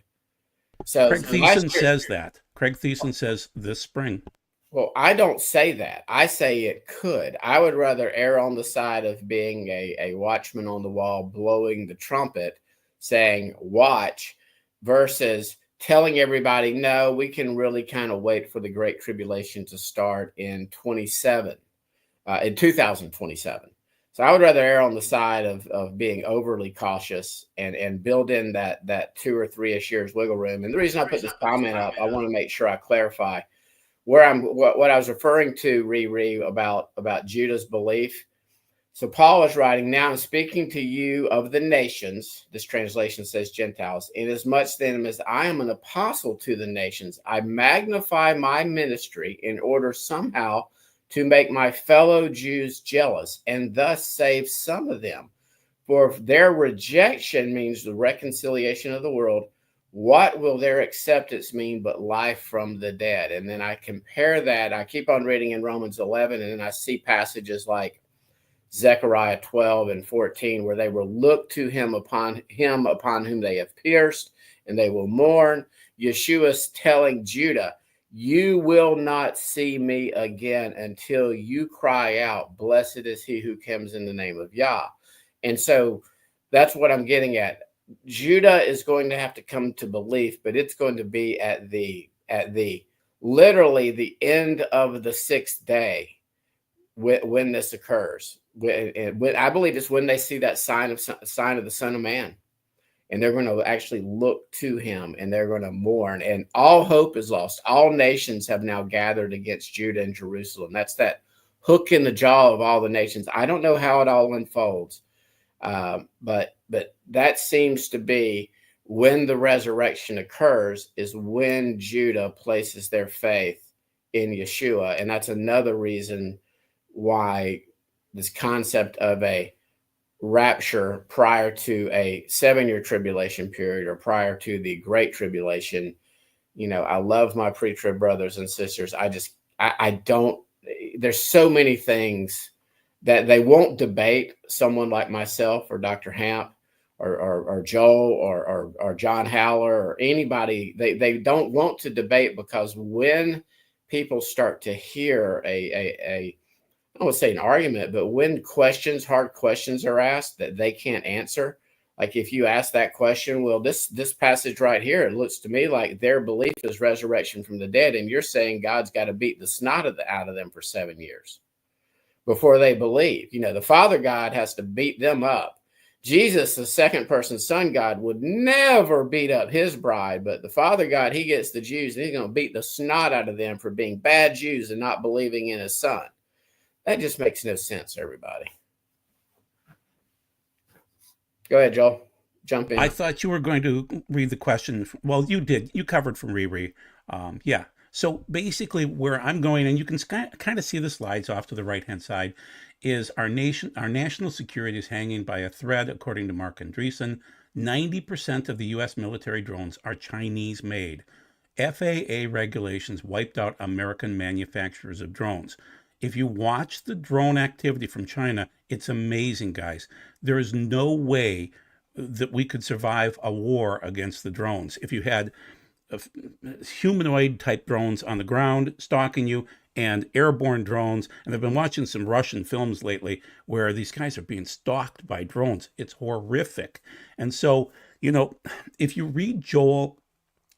S1: So
S2: Craig Thiessen says that. Craig Thiessen says this spring.
S1: Well, I don't say that. I say it could. I would rather err on the side of being a watchman on the wall, blowing the trumpet, saying watch, versus telling everybody, no, we can really kind of wait for the Great Tribulation to start in 2027. So I would rather err on the side of being overly cautious and build in that 2 or 3-ish years wiggle room. And the reason I put this comment up, I want to make sure I clarify what I was referring to, Riri, about Judah's belief. So Paul is writing, now I'm speaking to you of the nations. This translation says Gentiles. Inasmuch then as I am an apostle to the nations, I magnify my ministry in order somehow to make my fellow Jews jealous and thus save some of them. For if their rejection means the reconciliation of the world, what will their acceptance mean but life from the dead? And then I compare that. I keep on reading in Romans 11, and then I see passages like Zechariah 12 and 14, where they will look to him upon whom they have pierced, and they will mourn. Yeshua's telling Judah, you will not see me again until you cry out, blessed is he who comes in the name of Yah. And so that's what I'm getting at. Judah is going to have to come to belief, but it's going to be at the literally the end of the sixth day when this occurs. I believe it's when they see that sign of the Son of Man, and they're going to actually look to him, and they're going to mourn, and all hope is lost. All nations have now gathered against Judah and Jerusalem. That's that hook in the jaw of all the nations. I don't know how it all unfolds, but that seems to be when the resurrection occurs, is when Judah places their faith in Yeshua. And that's another reason why this concept of a rapture prior to a 7-year tribulation period, or prior to the Great Tribulation, I love my pre-trib brothers and sisters. I don't, there's so many things that they won't debate someone like myself or Dr. Hamp or Joel or John Haller or anybody. They don't want to debate, because when people start to hear I don't want to say an argument, but when hard questions are asked that they can't answer, like if you ask that question, well, this passage right here, it looks to me like their belief is resurrection from the dead, and you're saying God's got to beat the snot out of them for 7 years before they believe. The Father God has to beat them up. Jesus, the second person Son God, would never beat up his bride, but the Father God, he gets the Jews, and he's going to beat the snot out of them for being bad Jews and not believing in his Son. That just makes no sense, everybody. Go ahead, Joel. Jump in.
S2: I thought you were going to read the question. Well, you did. You covered from Riri. Yeah. So basically where I'm going, and you can kind of see the slides off to the right-hand side, is our national security is hanging by a thread, according to Mark Andreessen. 90% of the U.S. military drones are Chinese made. FAA regulations wiped out American manufacturers of drones. If you watch the drone activity from China, it's amazing, guys. There is no way that we could survive a war against the drones. If you had humanoid type drones on the ground stalking you, and airborne drones, and I've been watching some Russian films lately where these guys are being stalked by drones. It's horrific. And so, if you read Joel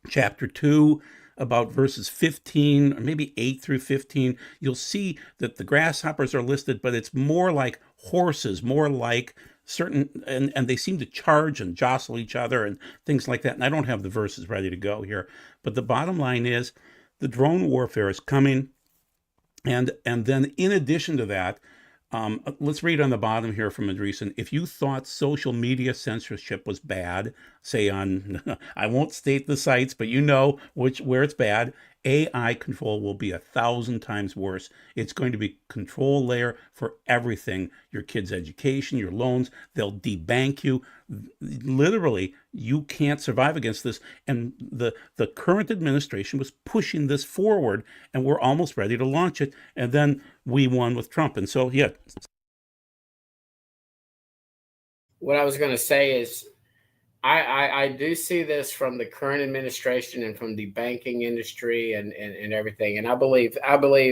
S2: chapter 2, about verses 15, or maybe 8 through 15, you'll see that the grasshoppers are listed, but it's more like horses, more like certain, and they seem to charge and jostle each other and things like that. And I don't have the verses ready to go here, but the bottom line is the drone warfare is coming. And then in addition to that, let's read on the bottom here from Andreessen. If you thought social media censorship was bad, say on, I won't state the sites, but where it's bad, AI control will be 1,000 times worse. It's going to be control layer for everything, your kids' education, your loans. They'll debank you. Literally, you can't survive against this. And the current administration was pushing this forward, and we're almost ready to launch it. And then we won with Trump. And so, yeah.
S1: What I was going to say is, I do see this from the current administration and from the banking industry and everything. And I believe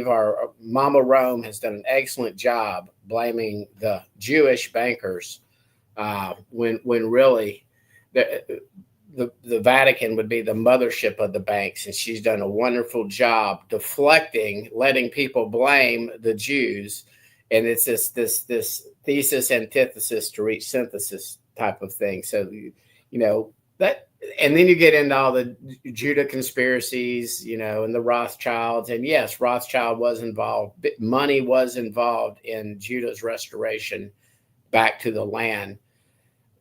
S1: our Mama Rome has done an excellent job blaming the Jewish bankers when really the Vatican would be the mothership of the banks. And she's done a wonderful job deflecting, letting people blame the Jews. And it's this thesis, antithesis to reach synthesis type of thing. So, that, and then you get into all the Judah conspiracies, and the Rothschilds. And yes, Rothschild was involved. Money was involved in Judah's restoration back to the land.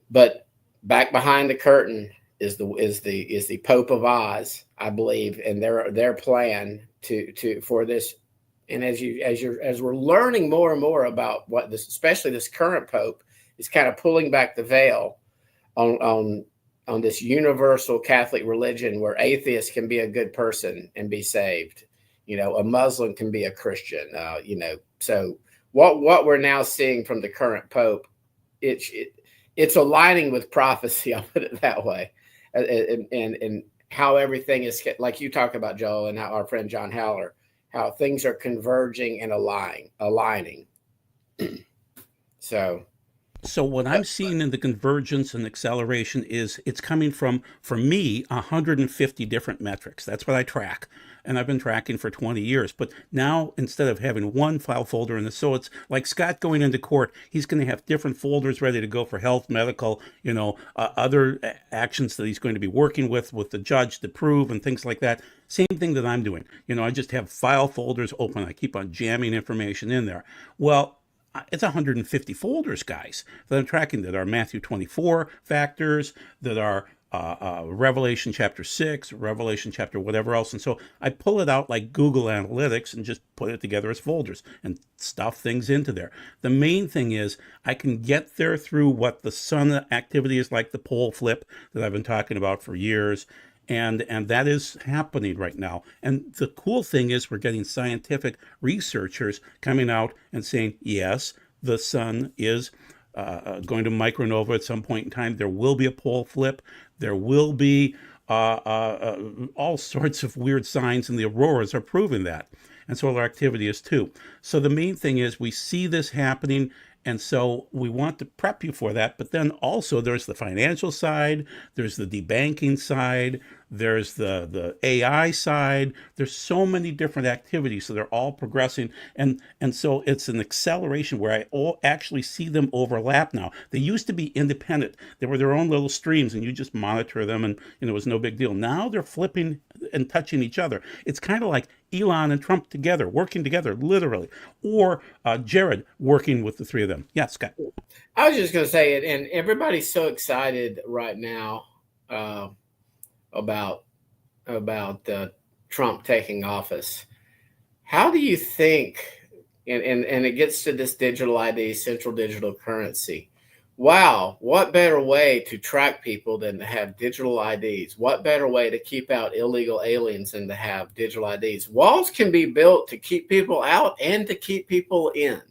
S1: But back behind the curtain is the Pope of Oz, I believe, and their plan for this. And as we're learning more and more about what this, especially this current Pope, is kind of pulling back the veil on this universal Catholic religion where atheists can be a good person and be saved. A Muslim can be a Christian. So what we're now seeing from the current Pope, it's aligning with prophecy. I'll put it that way, and how everything is, like you talk about, Joel, and how our friend John Haller, how things are converging and aligning. So.
S2: So what I'm seeing in the convergence and acceleration is it's coming from, for me, 150 different metrics. That's what I track. And I've been tracking for 20 years. But now, instead of having one file folder in the, so it's like Scott going into court, he's going to have different folders ready to go for health, medical, other actions that he's going to be working with the judge to prove and things like that. Same thing that I'm doing. I just have file folders open. I keep on jamming information in there. Well, it's 150 folders, guys, that I'm tracking that are Matthew 24 factors, that are Revelation chapter 6, Revelation chapter whatever else. And so I pull it out like Google Analytics and just put it together as folders and stuff things into there. The main thing is I can get there through what the sun activity is, like the pole flip that I've been talking about for years. And that is happening right now. And the cool thing is we're getting scientific researchers coming out and saying, yes, the sun is going to micronova at some point in time. There will be a pole flip. There will be all sorts of weird signs, and the auroras are proving that. And solar activity is too. So the main thing is we see this happening, and so we want to prep you for that. But then also there's the financial side, there's the debanking side, there's the AI side. There's so many different activities, so they're all progressing. And so it's an acceleration where I actually see them overlap now. They used to be independent. They were their own little streams, and you just monitor them, and it was no big deal. Now they're flipping and touching each other. It's kind of like Elon and Trump together, working together, literally, or Jared working with the three of them. Yeah, Scott.
S1: I was just going to say it, and everybody's so excited right now about Trump taking office. How do you think, and it gets to this digital ID, central digital currency. Wow, what better way to track people than to have digital IDs? What better way to keep out illegal aliens than to have digital IDs? Walls can be built to keep people out and to keep people in.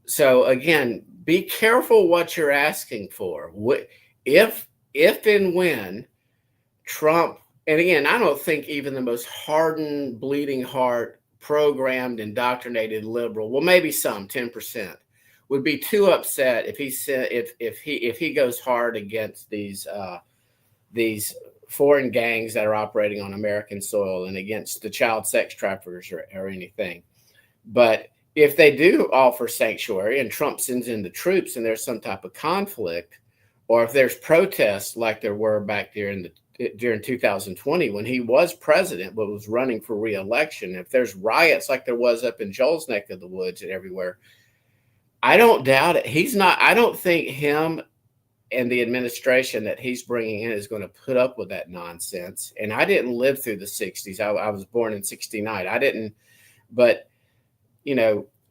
S1: So again, be careful what you're asking for. If and when Trump, and again, I don't think even the most hardened, bleeding heart, programmed, indoctrinated liberal, well, maybe some 10%, would be too upset if he said if he goes hard against these foreign gangs that are operating on American soil and against the child sex traffickers or anything. But if they do offer sanctuary and Trump sends in the troops and there's some type of conflict, or if there's protests like there were back during 2020 when he was president but was running for re-election, if there's riots like there was up in Joel's neck of the woods and everywhere, I don't doubt it. I don't think him and the administration that he's bringing in is going to put up with that nonsense. And I didn't live through the 60s. I was born in 69. I didn't, but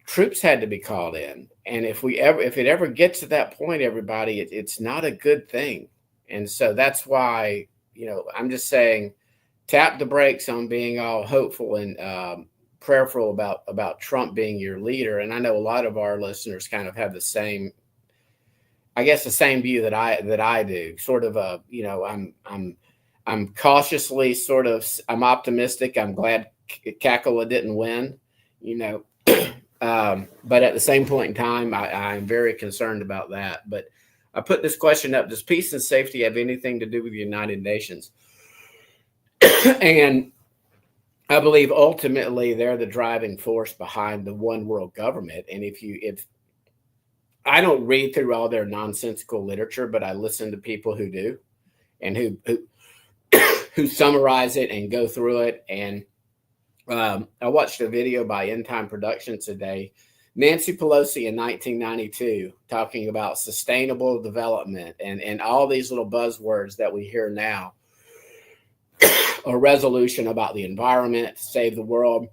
S1: troops had to be called in. And if it ever gets to that point, everybody, it's not a good thing. And so that's why, I'm just saying, tap the brakes on being all hopeful and prayerful about Trump being your leader. And I know a lot of our listeners kind of have the same view that I do. Sort of I'm cautiously I'm optimistic. I'm glad Kakala didn't win, but at the same point in time, I'm very concerned about that. But I put this question up: does peace and safety have anything to do with the United Nations? And I believe ultimately they're the driving force behind the one world government. And if I don't read through all their nonsensical literature, but I listen to people who do, and who summarize it and go through it. And I watched a video by End Time Productions today. Nancy Pelosi in 1992 talking about sustainable development and all these little buzzwords that we hear now. A resolution about the environment to save the world.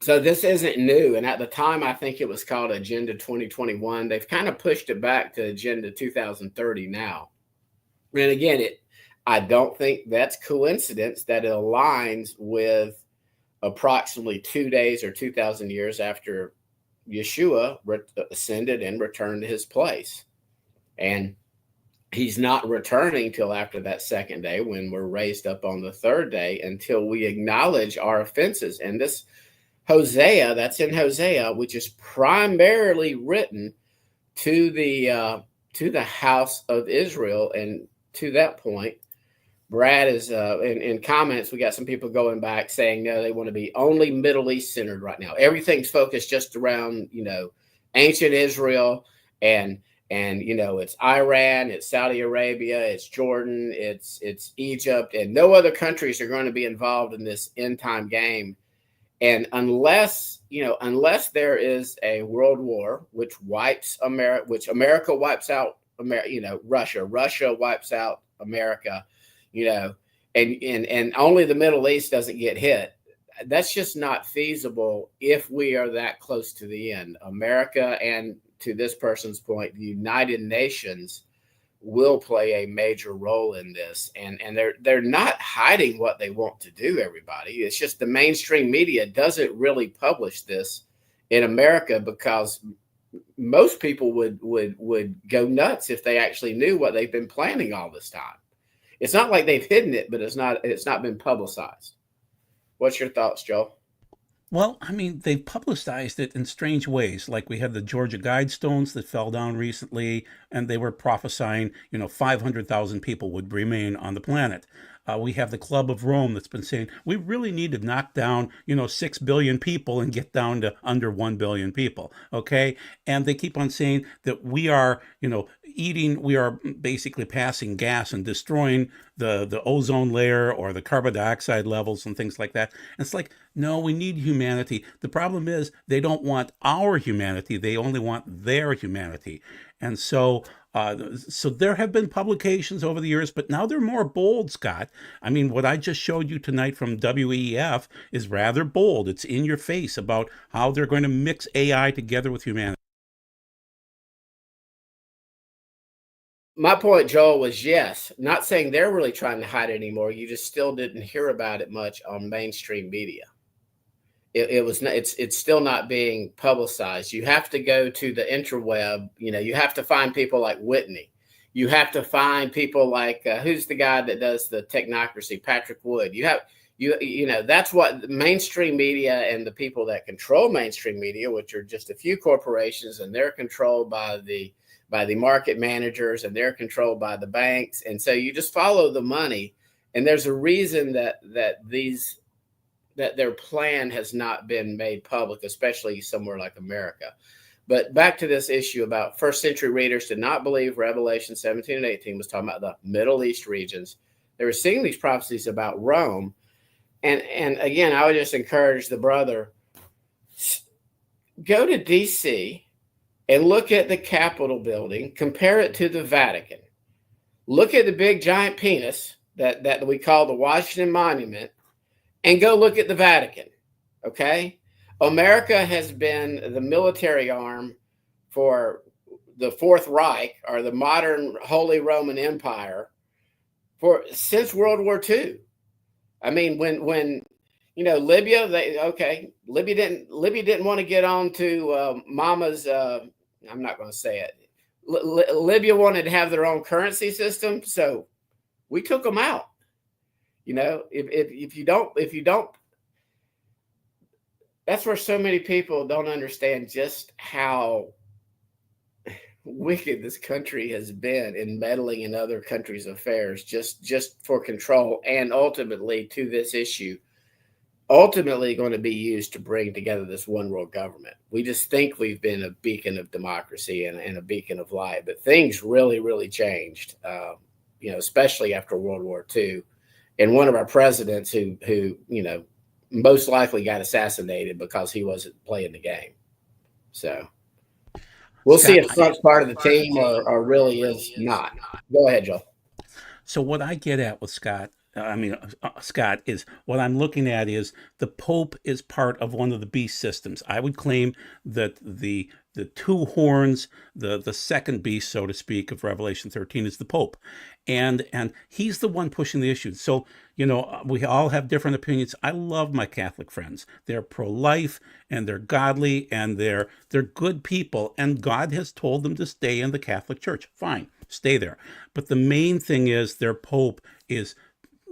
S1: So this isn't new. And at the time, I think it was called Agenda 2021. They've kind of pushed it back to Agenda 2030 now. And again, I don't think that's coincidence that it aligns with approximately 2 days or 2,000 years after Yeshua ascended and returned to his place. And he's not returning till after that second day, when we're raised up on the third day, until we acknowledge our offenses. And this Hosea, that's in Hosea, which is primarily written to the house of Israel. And to that point, Brad is in comments. We got some people going back saying no, they want to be only Middle East centered right now. Everything's focused just around ancient Israel and it's Iran, it's Saudi Arabia, it's Jordan, it's Egypt, and no other countries are going to be involved in this end time game. And unless there is a world war which wipes America, which America wipes out Russia wipes out America, and only the Middle East doesn't get hit. That's just not feasible if we are that close to the end. America, and to this person's point, the United Nations will play a major role in this, and they're not hiding what they want to do, everybody. It's just the mainstream media doesn't really publish this in America, because most people would go nuts if they actually knew what they've been planning all this time. It's not like they've hidden it, but it's not been publicized. What's your thoughts, Joel?
S2: Well, I mean, they've publicized it in strange ways. Like we had the Georgia Guidestones that fell down recently, and they were prophesying, 500,000 people would remain on the planet. We have the Club of Rome that's been saying we really need to knock down, 6 billion people and get down to under 1 billion people. Okay. And they keep on saying that we are, we are basically passing gas and destroying the ozone layer or the carbon dioxide levels and things like that. And it's like, no, we need humanity. The problem is they don't want our humanity. They only want their humanity. And so there have been publications over the years, but now they're more bold, Scott. I mean, what I just showed you tonight from WEF is rather bold. It's in your face about how they're going to mix AI together with humanity.
S1: My point, Joel, was yes. Not saying they're really trying to hide it anymore. You just still didn't hear about it much on mainstream media. It's still not being publicized. You have to go to the interweb. You have to find people like Whitney. You have to find people like who's the guy that does the technocracy, Patrick Wood. That's what the mainstream media and the people that control mainstream media, which are just a few corporations, and they're controlled by the market managers, and they're controlled by the banks. And so you just follow the money. And there's a reason that their plan has not been made public, especially somewhere like America. But back to this issue about first century readers did not believe Revelation 17 and 18 was talking about the Middle East regions. They were seeing these prophecies about Rome. And again, I would just encourage the brother, go to DC and look at the Capitol building, compare it to the Vatican. Look at the big giant penis that we call the Washington Monument, and go look at the Vatican, okay? America has been the military arm for the Fourth Reich, or the modern Holy Roman Empire, since World War II. I mean, when Libya, Libya didn't want to get on to Mama's. I'm not going to say it. Libya wanted to have their own currency system, so we took them out. If you don't, that's where so many people don't understand just how wicked this country has been in meddling in other countries' affairs, just for control, and ultimately to this issue, ultimately going to be used to bring together this one world government. We just think we've been a beacon of democracy and a beacon of light, but things really, really changed, especially after World War II. And one of our presidents who most likely got assassinated because he wasn't playing the game. So we'll see if Trump's part of the team or really is not. Go ahead, Joe.
S2: So what I get at with Scott, is what I'm looking at is the Pope is part of one of the beast systems. I would claim that the two horns, the second beast, so to speak, of Revelation 13 is the Pope. And he's the one pushing the issue. So, we all have different opinions. I love my Catholic friends. They're pro-life, and they're godly, and they're good people. And God has told them to stay in the Catholic Church. Fine, stay there. But the main thing is their Pope is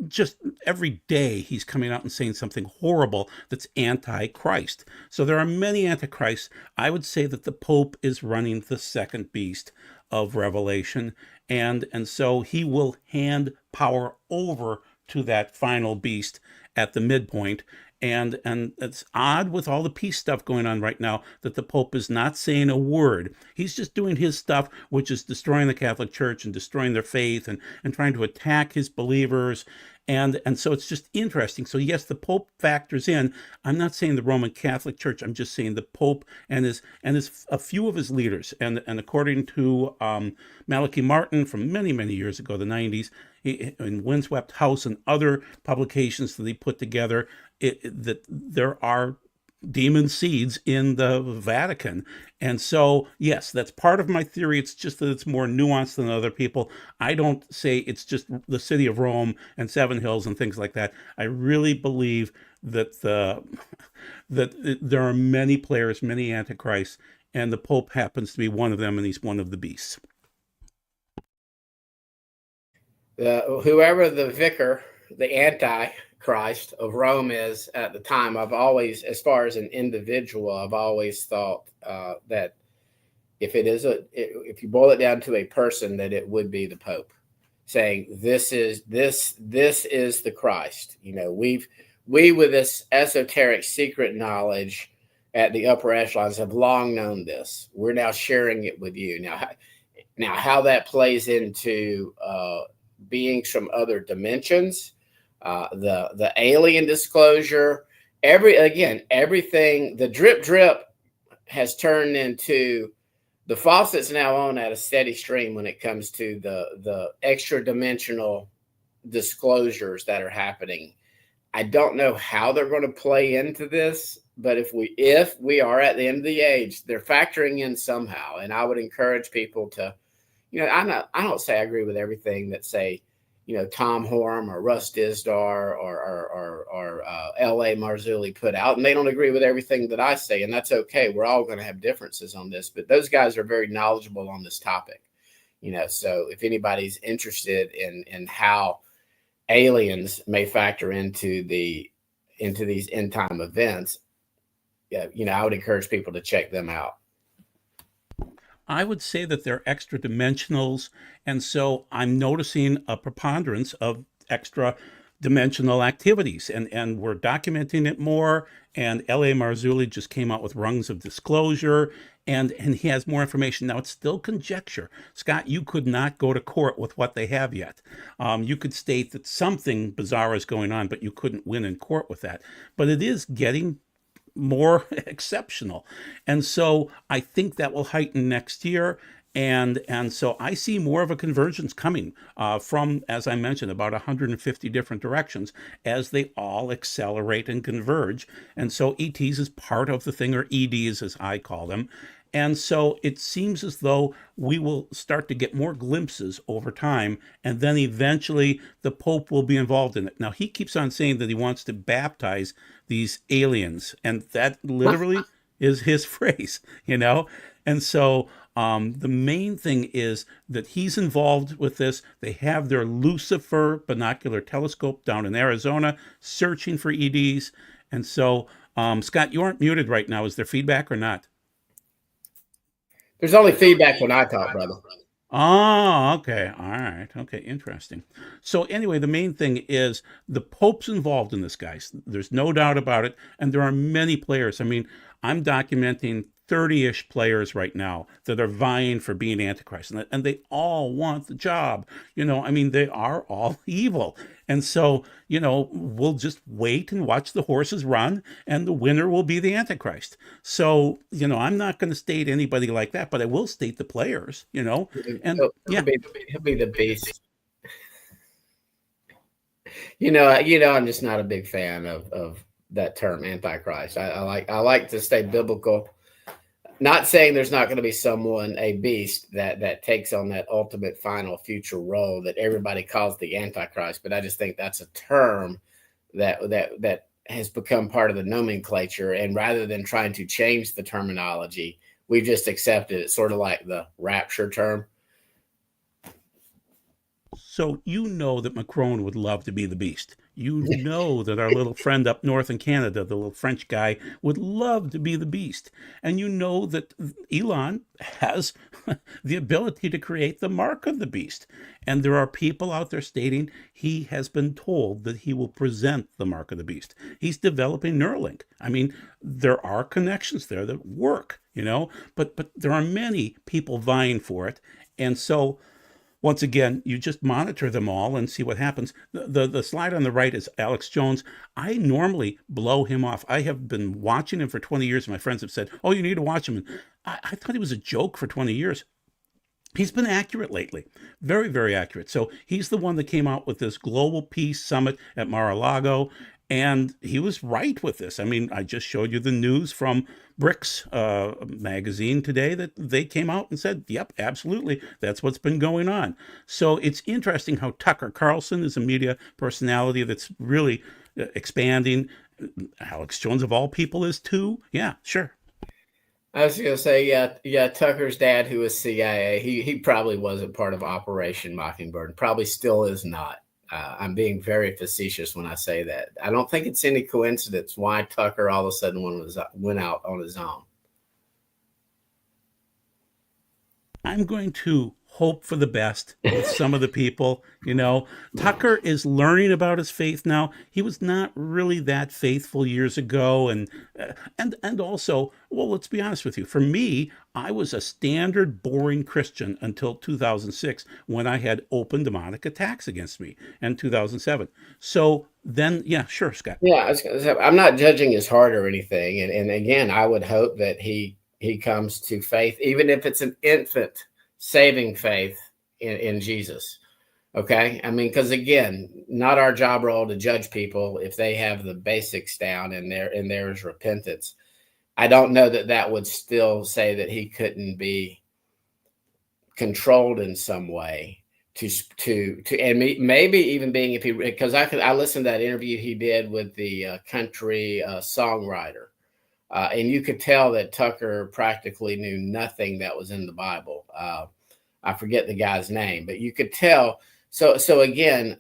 S2: just every day he's coming out and saying something horrible that's anti-Christ. So there are many antichrists. I would say that the Pope is running the second beast of Revelation, and so he will hand power over to that final beast at the midpoint. And it's odd with all the peace stuff going on right now that the Pope is not saying a word. He's just doing his stuff, which is destroying the Catholic Church and destroying their faith and trying to attack his believers. And so it's just interesting. So yes, the Pope factors in. I'm not saying the Roman Catholic Church. I'm just saying the Pope and his a few of his leaders. And according to Malachi Martin from many years ago, the 90s, in Windswept House and other publications that he put together, that there are demon seeds in the Vatican. And so, yes, that's part of my theory. It's just that it's more nuanced than other people. I don't say it's just the city of Rome and Seven Hills and things like that. I really believe that that there are many players, many antichrists, and the Pope happens to be one of them, and he's one of the beasts.
S1: Whoever the vicar, the antichrist of Rome is at the time, I've always, as far as an individual, I've always thought that if you boil it down to a person, that it would be the Pope, saying this is the Christ. You know, we with this esoteric secret knowledge at the upper echelons have long known this. We're now sharing it with you. Now how that plays into beings from other dimensions, the alien disclosure, everything, the drip has turned into the faucet's now on at a steady stream when it comes to the extra dimensional disclosures that are happening. I don't know how they're going to play into this, but if we are at the end of the age, they're factoring in somehow. And I would encourage people to, you know, I don't say I agree with everything that, say, you know, Tom Horn or Russ Dizdar or L.A. Marzulli put out, and they don't agree with everything that I say, and that's okay. We're all going to have differences on this, but those guys are very knowledgeable on this topic, you know. So if anybody's interested in how aliens may factor into these end time events, you know, I would encourage people to check them out.
S2: I would say that they're extra dimensionals. And so I'm noticing a preponderance of extra dimensional activities, and we're documenting it more. And L.A. Marzulli just came out with rungs of disclosure, and he has more information. Now, it's still conjecture. Scott, you could not go to court with what they have yet. You could state that something bizarre is going on, but you couldn't win in court with that. But it is getting more exceptional. And so I think that will heighten next year. And so I see more of a convergence coming from, as I mentioned, about 150 different directions as they all accelerate and converge. And so ETs is part of the thing, or EDs as I call them. And so it seems as though we will start to get more glimpses over time, and then eventually the Pope will be involved in it. Now, he keeps on saying that he wants to baptize these aliens, and that literally is his phrase, you know? And so the main thing is that he's involved with this. They have their Lucifer binocular telescope down in Arizona searching for EDs. And so, Scott, you aren't muted right now. Is there feedback or not?
S1: There's only feedback when I talk, brother.
S2: Oh, okay. All right. Okay. Interesting. So anyway, the main thing is the Pope's involved in this, guys. There's no doubt about it. And there are many players. I mean, I'm documenting 30-ish players right now that are vying for being Antichrist, and they all want the job. You know, I mean, they are all evil. And so, you know, we'll just wait and watch the horses run, and the winner will be the Antichrist. So, you know, I'm not going to state anybody like that, but I will state the players, you know. And
S1: he'll be the beast. You know, I'm just not a big fan of that term Antichrist. I like to stay biblical. Not saying there's not going to be someone, a beast, that takes on that ultimate final future role that everybody calls the Antichrist, but I just think that's a term that has become part of the nomenclature, and rather than trying to change the terminology, we've just accepted it, sort of like the rapture term.
S2: So you know that Macron would love to be the beast. You know that our little friend up north in Canada, the little French guy, would love to be the beast. And you know that Elon has the ability to create the mark of the beast. And there are people out there stating he has been told that he will present the mark of the beast. He's developing Neuralink. I mean, there are connections there that work, but there are many people vying for it. And so once again, you just monitor them all and see what happens. The slide on the right is Alex Jones. I normally blow him off. I have been watching him for 20 years. My friends have said, oh, you need to watch him. And I thought he was a joke for 20 years. He's been accurate lately, very, very accurate. So he's the one that came out with this Global Peace Summit at Mar-a-Lago, and he was right with this. I mean, I just showed you the news from BRICS magazine today that they came out and said, yep, absolutely, that's what's been going on. So it's interesting how Tucker Carlson is a media personality that's really expanding. Alex Jones, of all people, is too. Yeah, sure.
S1: I was going to say, yeah. Tucker's dad, who was CIA, he probably wasn't part of Operation Mockingbird. Probably still is not. I'm being very facetious when I say that. I don't think it's any coincidence why Tucker all of a sudden went out on his own.
S2: I'm going to hope for the best with some of the people. Tucker is learning about his faith now. He was not really that faithful years ago, and also, well, let's be honest with you. For me, I was a standard boring Christian until 2006, when I had open demonic attacks against me, and 2007. So then, yeah, sure, Scott.
S1: Yeah, I'm not judging his heart or anything, and again, I would hope that he comes to faith, even if it's an infant saving faith in Jesus. Okay. I mean, because again, not our job role to judge people if they have the basics down and there is repentance. I don't know that would still say that he couldn't be controlled in some way and maybe even being, because I listened to that interview he did with the country songwriter. And you could tell that Tucker practically knew nothing that was in the Bible. I forget the guy's name, but you could tell. So again,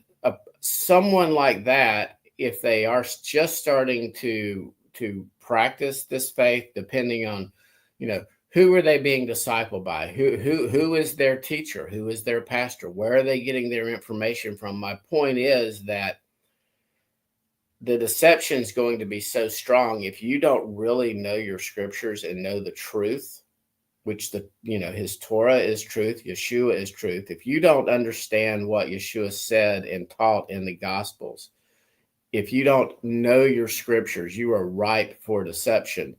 S1: someone like that, if they are just starting to practice this faith, depending on, who are they being discipled by? Who is their teacher? Who is their pastor? Where are they getting their information from? My point is that the deception is going to be so strong if you don't really know your scriptures and know the truth, which his Torah is truth, Yeshua is truth. If you don't understand what Yeshua said and taught in the Gospels, if you don't know your scriptures, you are ripe for deception.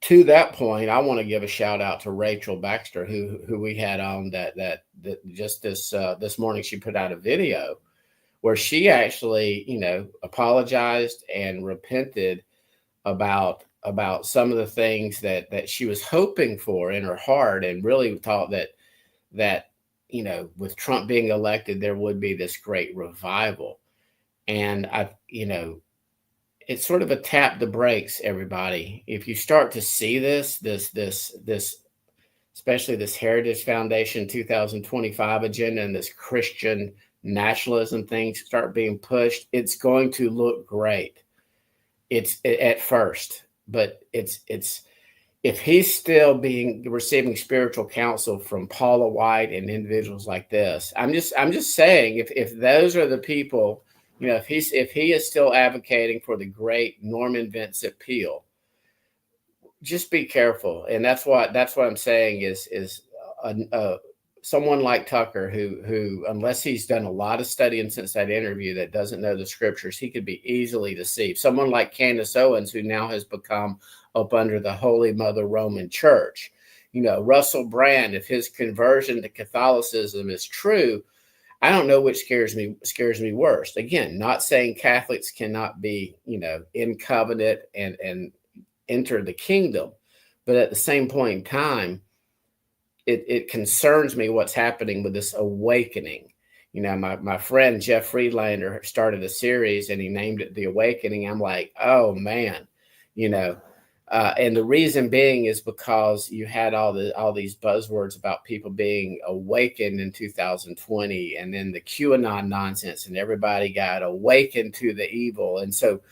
S1: To that point, I want to give a shout out to Rachel Baxter, who we had on that just this morning. She put out a video where she actually, apologized and repented about some of the things that she was hoping for in her heart, and really thought that with Trump being elected, there would be this great revival. And it's sort of a tap the brakes, everybody. If you start to see this, especially this Heritage Foundation 2025 agenda and this Christian nationalism things start being pushed, it's going to look great. It's at first, but it's if he's still receiving spiritual counsel from Paula White and individuals like this, I'm just saying, if those are the people, if he is still advocating for the great Norman Vincent Peale, just be careful. And that's what I'm saying is someone like Tucker, who unless he's done a lot of studying since that interview, that doesn't know the scriptures, he could be easily deceived. Someone like Candace Owens, who now has become up under the Holy Mother Roman Church. Russell Brand, if his conversion to Catholicism is true, I don't know which scares me worse. Again, not saying Catholics cannot be, in covenant and enter the kingdom, but at the same point in time, it concerns me what's happening with this awakening. My friend Jeff Friedlander started a series and he named it The Awakening. I'm like, oh man, And the reason being is because you had all these buzzwords about people being awakened in 2020, and then the QAnon nonsense, and everybody got awakened to the evil. And so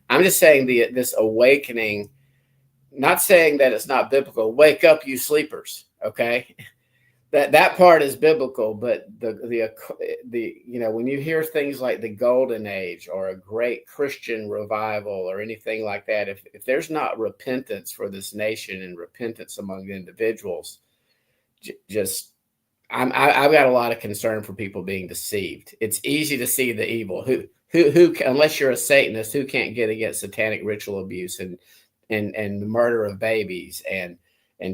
S1: I'm just saying this awakening, not saying that it's not biblical. Wake up, you sleepers. Okay. That part is biblical, but the when you hear things like the golden age or a great Christian revival or anything like that, if there's not repentance for this nation and repentance among the individuals, I've got a lot of concern for people being deceived. It's easy to see the evil. Who unless you're a Satanist, who can't get against satanic ritual abuse and the murder of babies and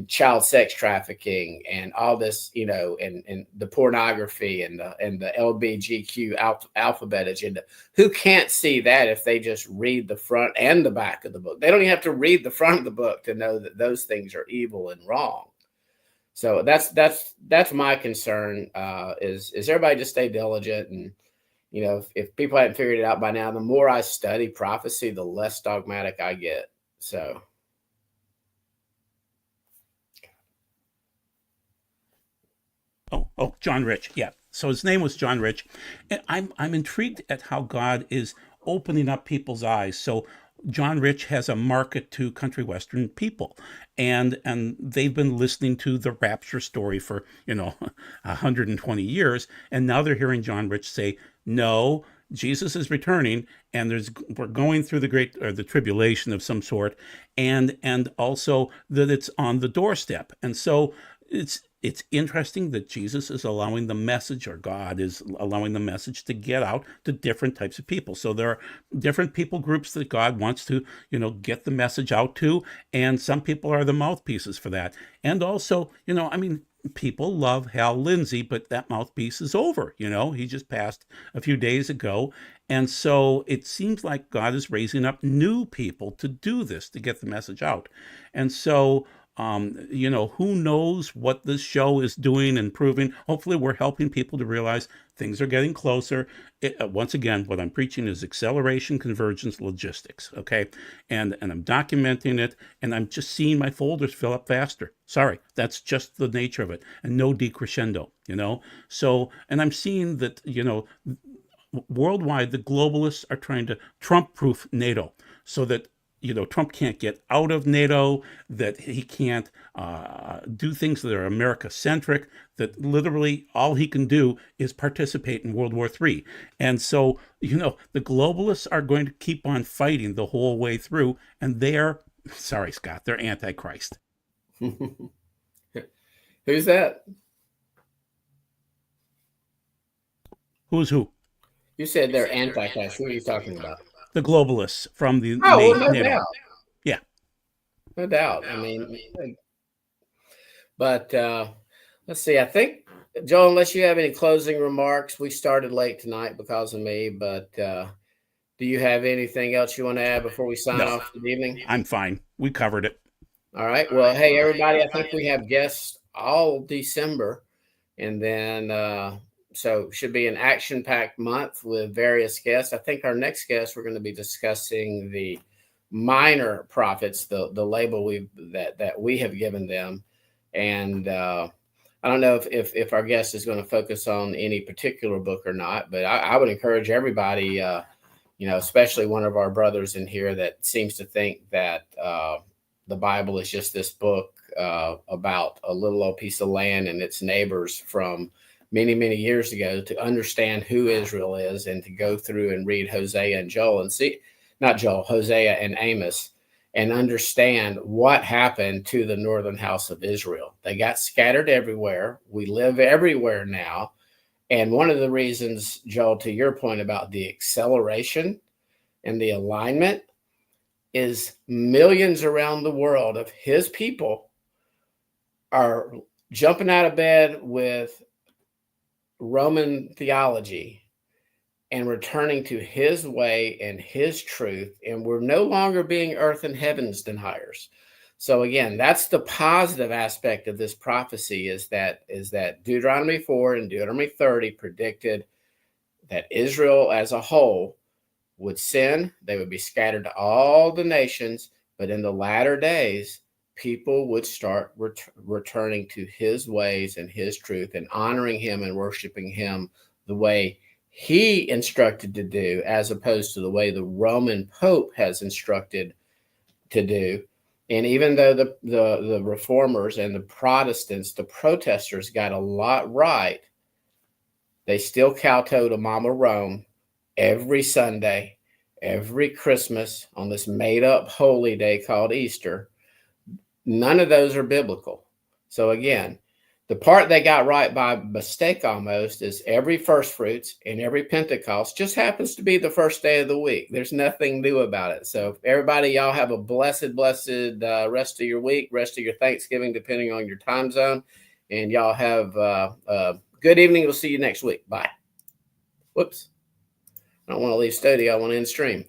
S1: child sex trafficking and all this, and the pornography and the LBGQ alphabet agenda. Who can't see that if they just read the front and the back of the book? They don't even have to read the front of the book to know that those things are evil and wrong. So that's my concern. Is everybody just stay diligent, and if people hadn't figured it out by now, the more I study prophecy, the less dogmatic I get. So.
S2: Oh, John Rich. Yeah. So his name was John Rich. And I'm intrigued at how God is opening up people's eyes. So John Rich has a market to country western people, and they've been listening to the rapture story for 120 years, and now they're hearing John Rich say, no, Jesus is returning, and we're going through the tribulation of some sort, and also that it's on the doorstep. And so it's interesting that Jesus is allowing the message, or God is allowing the message, to get out to different types of people. So there are different people groups that God wants to, get the message out to, and some people are the mouthpieces for that. And also, people love Hal Lindsey, but that mouthpiece is over. He just passed a few days ago. And so it seems like God is raising up new people to do this, to get the message out. And so who knows what this show is doing and proving. Hopefully we're helping people to realize things are getting closer. Once again, what I'm preaching is acceleration, convergence, logistics. Okay. And I'm documenting it, and I'm just seeing my folders fill up faster. Sorry, that's just the nature of it, and no decrescendo, So, and I'm seeing that, worldwide, the globalists are trying to Trump-proof NATO so that Trump can't get out of NATO, that he can't do things that are America-centric, that literally all he can do is participate in World War III. And so, the globalists are going to keep on fighting the whole way through, and sorry, Scott, they're Antichrist.
S1: Who's that?
S2: Who's who?
S1: You said they're Antichrist. Who are you talking about?
S2: The globalists from the
S1: no
S2: NATO.
S1: Doubt.
S2: Yeah.
S1: No doubt. But let's see. I think, Joel, unless you have any closing remarks, we started late tonight because of me, but do you have anything else you want to add before we sign off for the evening?
S2: I'm fine. We covered it.
S1: All right. Well, hey, everybody, I think we have guests all December, and then so should be an action-packed month with various guests. I think our next guest, we're going to be discussing the minor prophets, the label that we have given them. And I don't know if our guest is going to focus on any particular book or not, but I would encourage everybody, especially one of our brothers in here that seems to think that the Bible is just this book about a little old piece of land and its neighbors from many, many years ago, to understand who Israel is and to go through and read Hosea and Joel and see, not Joel, Hosea and Amos, and understand what happened to the northern house of Israel. They got scattered everywhere. We live everywhere now. And one of the reasons, Joel, to your point about the acceleration and the alignment, is millions around the world of his people are jumping out of bed with Roman theology and returning to his way and his truth. And we're no longer being earth and heavens deniers. So again, that's the positive aspect of this prophecy, is that Deuteronomy 4 and Deuteronomy 30 predicted that Israel as a whole would sin. They would be scattered to all the nations, But in the latter days, people would start returning to his ways and his truth and honoring him and worshiping him the way he instructed to do, as opposed to the way the Roman Pope has instructed to do. And even though the reformers and the Protestants, the protesters, got a lot right, they still kowtow to Mama Rome every Sunday, every Christmas, on this made-up holy day called Easter. None of those are biblical. So again, the part they got right by mistake almost is every first fruits and every Pentecost just happens to be the first day of the week. There's nothing new about it. So everybody, y'all have a blessed rest of your week, rest of your Thanksgiving, depending on your time zone. And y'all have a good evening. We'll see you next week. Bye. Whoops. I don't want to leave studio. I want to end stream.